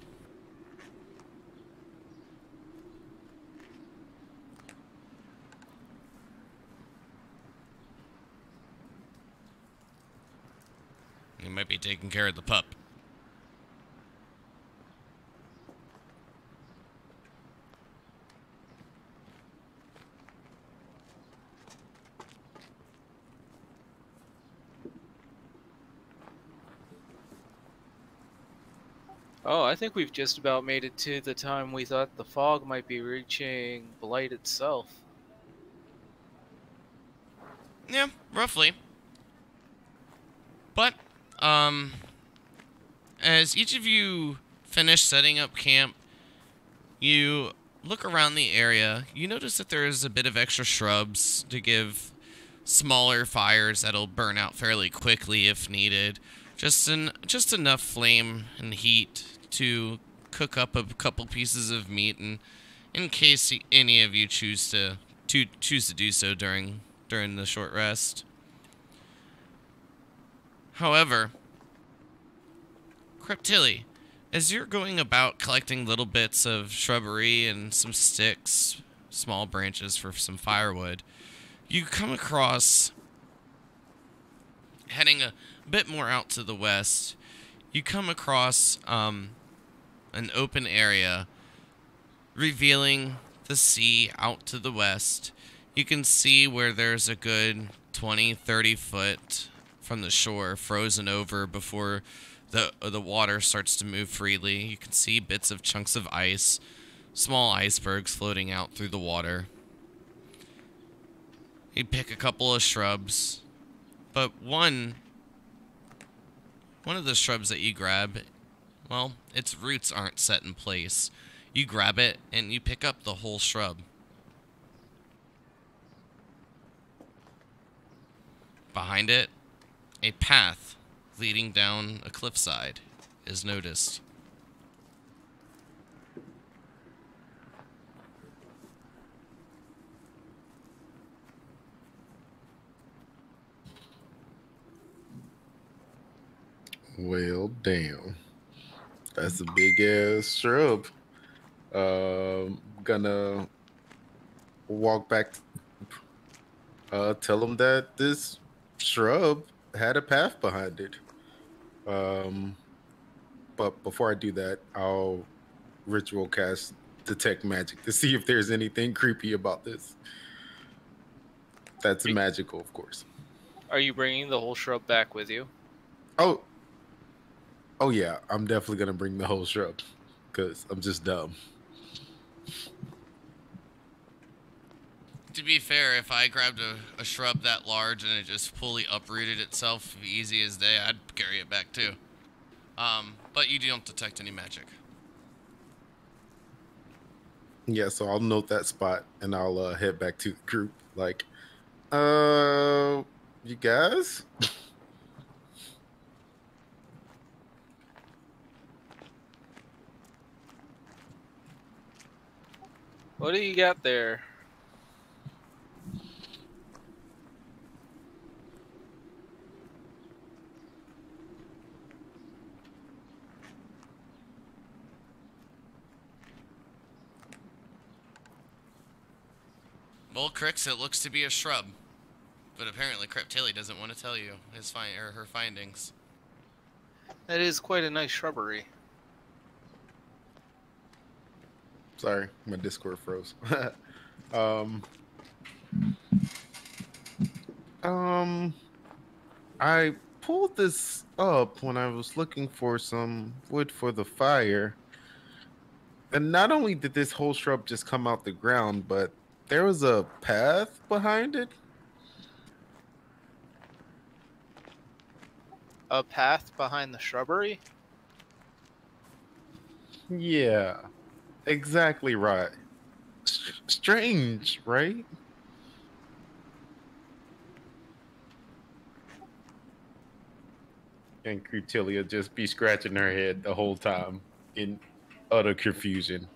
You might be taking care of the pup. Oh, I think we've just about made it to the time we thought the fog might be reaching Blight itself. Yeah, roughly. But, as each of you finish setting up camp, you look around the area. You notice that there is a bit of extra shrubs to give smaller fires that'll burn out fairly quickly if needed. Just enough flame and heat to cook up a couple pieces of meat, and in case any of you choose to do so during the short rest. However, Creptilli, as you're going about collecting little bits of shrubbery and some sticks, small branches for some firewood, you come across, heading a bit more out to the west, you come across an open area revealing the sea out to the west. You can see where there's a good 20-30 foot from the shore frozen over before the water starts to move freely. You can see bits of chunks of ice, small icebergs floating out through the water. You pick a couple of shrubs, but one of the shrubs that you grab, well, its roots aren't set in place. You grab it and you pick up the whole shrub. Behind it, a path leading down a cliffside is noticed. Well, damn. That's a big ass shrub. Gonna walk back. Tell them that this shrub had a path behind it. But before I do that, I'll ritual cast detect magic to see if there's anything creepy about this. That's magical, of course. Are you bringing the whole shrub back with you? Oh yeah, I'm definitely gonna bring the whole shrub because I'm just dumb. To be fair, if I grabbed a shrub that large and it just fully uprooted itself easy as day, I'd carry it back too. But you don't detect any magic. Yeah, so I'll note that spot and I'll head back to the group. Like, you guys? What do you got there? Well, Crix, it looks to be a shrub. But apparently Cryptilli doesn't want to tell you her findings. That is quite a nice shrubbery. Sorry, my Discord froze. I pulled this up when I was looking for some wood for the fire. And not only did this whole shrub just come out the ground, but there was a path behind it. A path behind the shrubbery? Yeah, exactly right. Strange, right? And Crutilia just be scratching her head the whole time in utter confusion.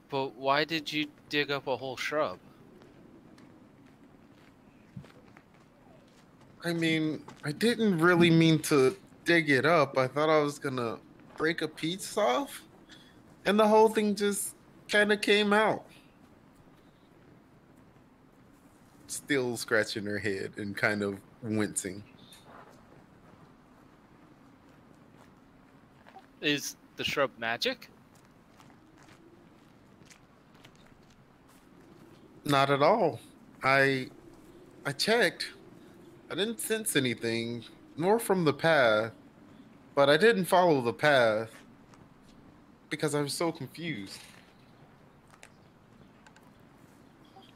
But why did you dig up a whole shrub? I mean, I didn't really mean to dig it up. I thought I was gonna break a piece off, and the whole thing just kind of came out. Still scratching her head and kind of wincing. Is the shrub magic? Not at all. I checked. I didn't sense anything, nor from the path, but I didn't follow the path because I was so confused.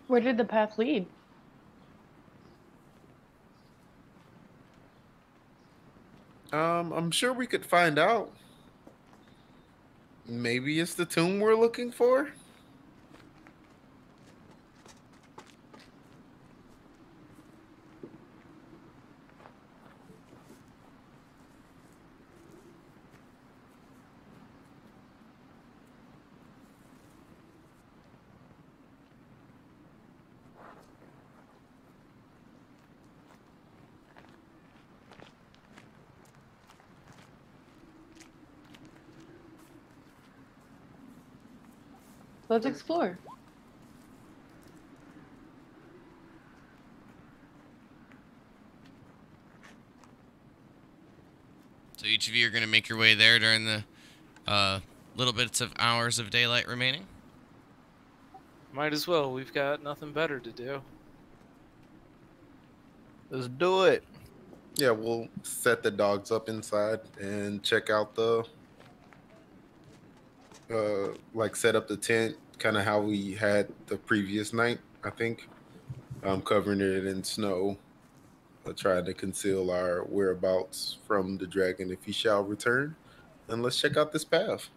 Where did the path lead? I'm sure we could find out. Maybe it's the tomb we're looking for? Let's explore. So each of you are going to make your way there during the little bits of hours of daylight remaining? Might as well. We've got nothing better to do. Let's do it. Yeah, we'll set the dogs up inside and check out the set up the tent, kind of how we had the previous night, I think. Covering it in snow, trying to conceal our whereabouts from the dragon if he shall return. And let's check out this path.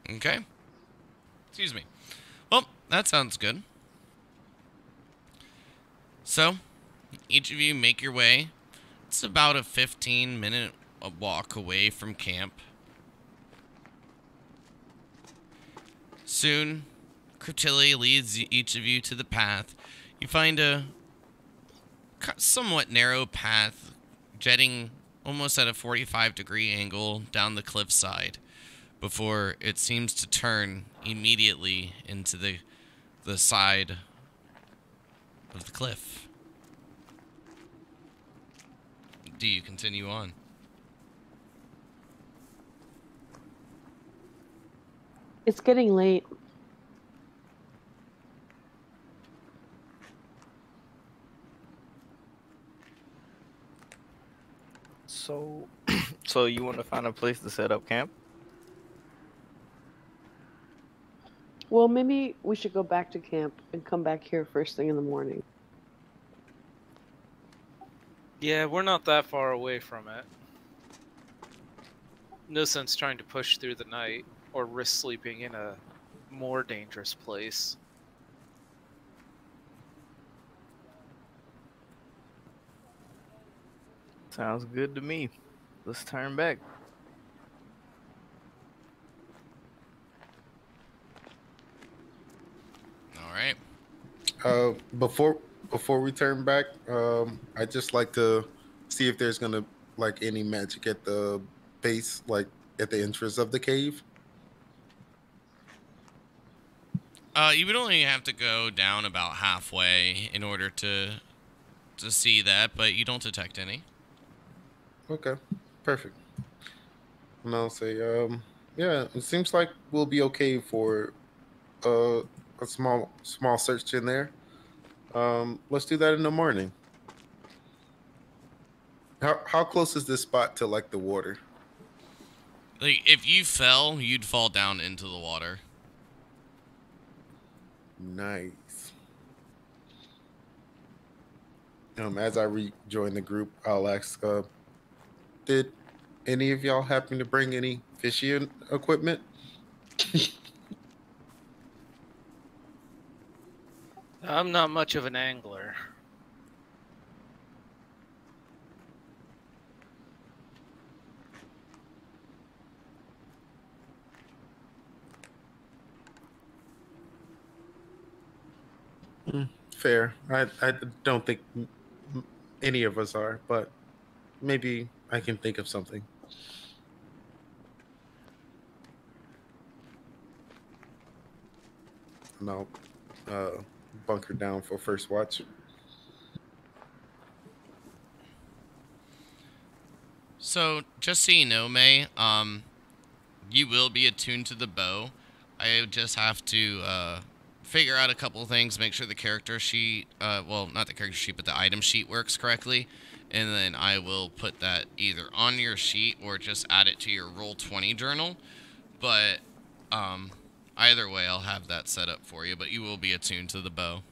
Okay. Excuse me. Well, that sounds good. So, each of you make your way. It's about a 15-minute walk away from camp. Soon, Cryptilli leads each of you to the path. You find a somewhat narrow path jetting almost at a 45-degree angle down the cliffside before it seems to turn immediately into the side of the cliff. Do you continue on? It's getting late. So, so you want to find a place to set up camp? Well, maybe we should go back to camp and come back here first thing in the morning. Yeah, we're not that far away from it. No sense trying to push through the night or risk sleeping in a more dangerous place. Sounds good to me. Let's turn back. All right. Before we turn back, I'd just like to see if there's gonna like any magic at the base, like at the entrance of the cave. You would only have to go down about halfway in order to see that, but you don't detect any. Okay, perfect. And I'll say, yeah, it seems like we'll be okay for a small search in there. Let's do that in the morning. How close is this spot to like the water? Like, if you fell, you'd fall down into the water. Nice. As I rejoin the group, I'll ask, did any of y'all happen to bring any fishing equipment? I'm not much of an angler. Fair. I don't think any of us are, but maybe I can think of something. And I'll bunker down for first watch. So, just so you know, May, you will be attuned to the bow. I just have to figure out a couple of things, make sure the character sheet, well, not the character sheet, but the item sheet works correctly, and then I will put that either on your sheet or just add it to your Roll20 journal. But either way, I'll have that set up for you, but you will be attuned to the bow.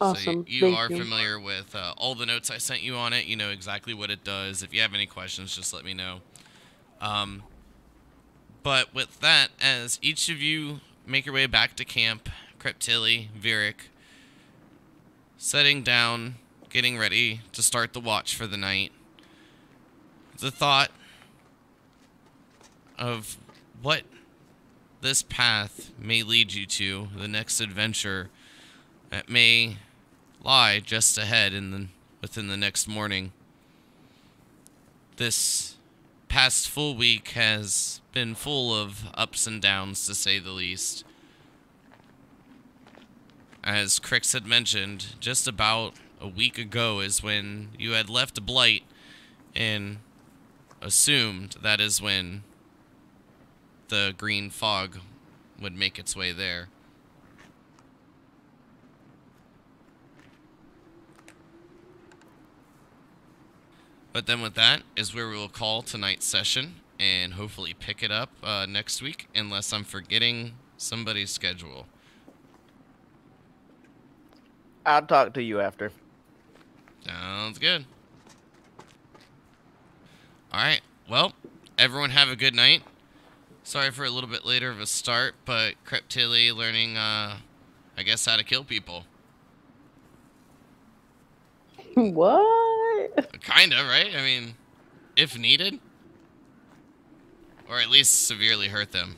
Awesome. So you Thank are you. familiar with all the notes I sent you on it. You know exactly what it does. If you have any questions, just let me know. But with that, as each of you make your way back to camp, Kreptili, Virik, setting down, getting ready to start the watch for the night, the thought of what this path may lead you to, the next adventure that may lie just ahead within the next morning. This past full week has been full of ups and downs, to say the least. As Crix had mentioned, just about a week ago is when you had left Blight and assumed that is when the green fog would make its way there. But then with that is where we will call tonight's session and hopefully pick it up next week, unless I'm forgetting somebody's schedule. I'll talk to you after. Sounds good. Alright, well, everyone have a good night. Sorry for a little bit later of a start, but Kreptili learning, I guess, how to kill people. What? Kinda, right? I mean, if needed. Or at least severely hurt them.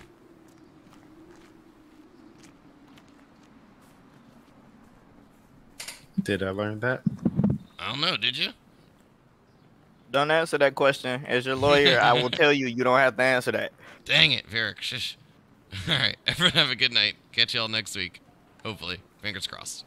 Did I learn that? I don't know, did you? Don't answer that question. As your lawyer, I will tell you you don't have to answer that. Dang it, Virik. Shush. Alright, everyone have a good night. Catch y'all next week. Hopefully. Fingers crossed.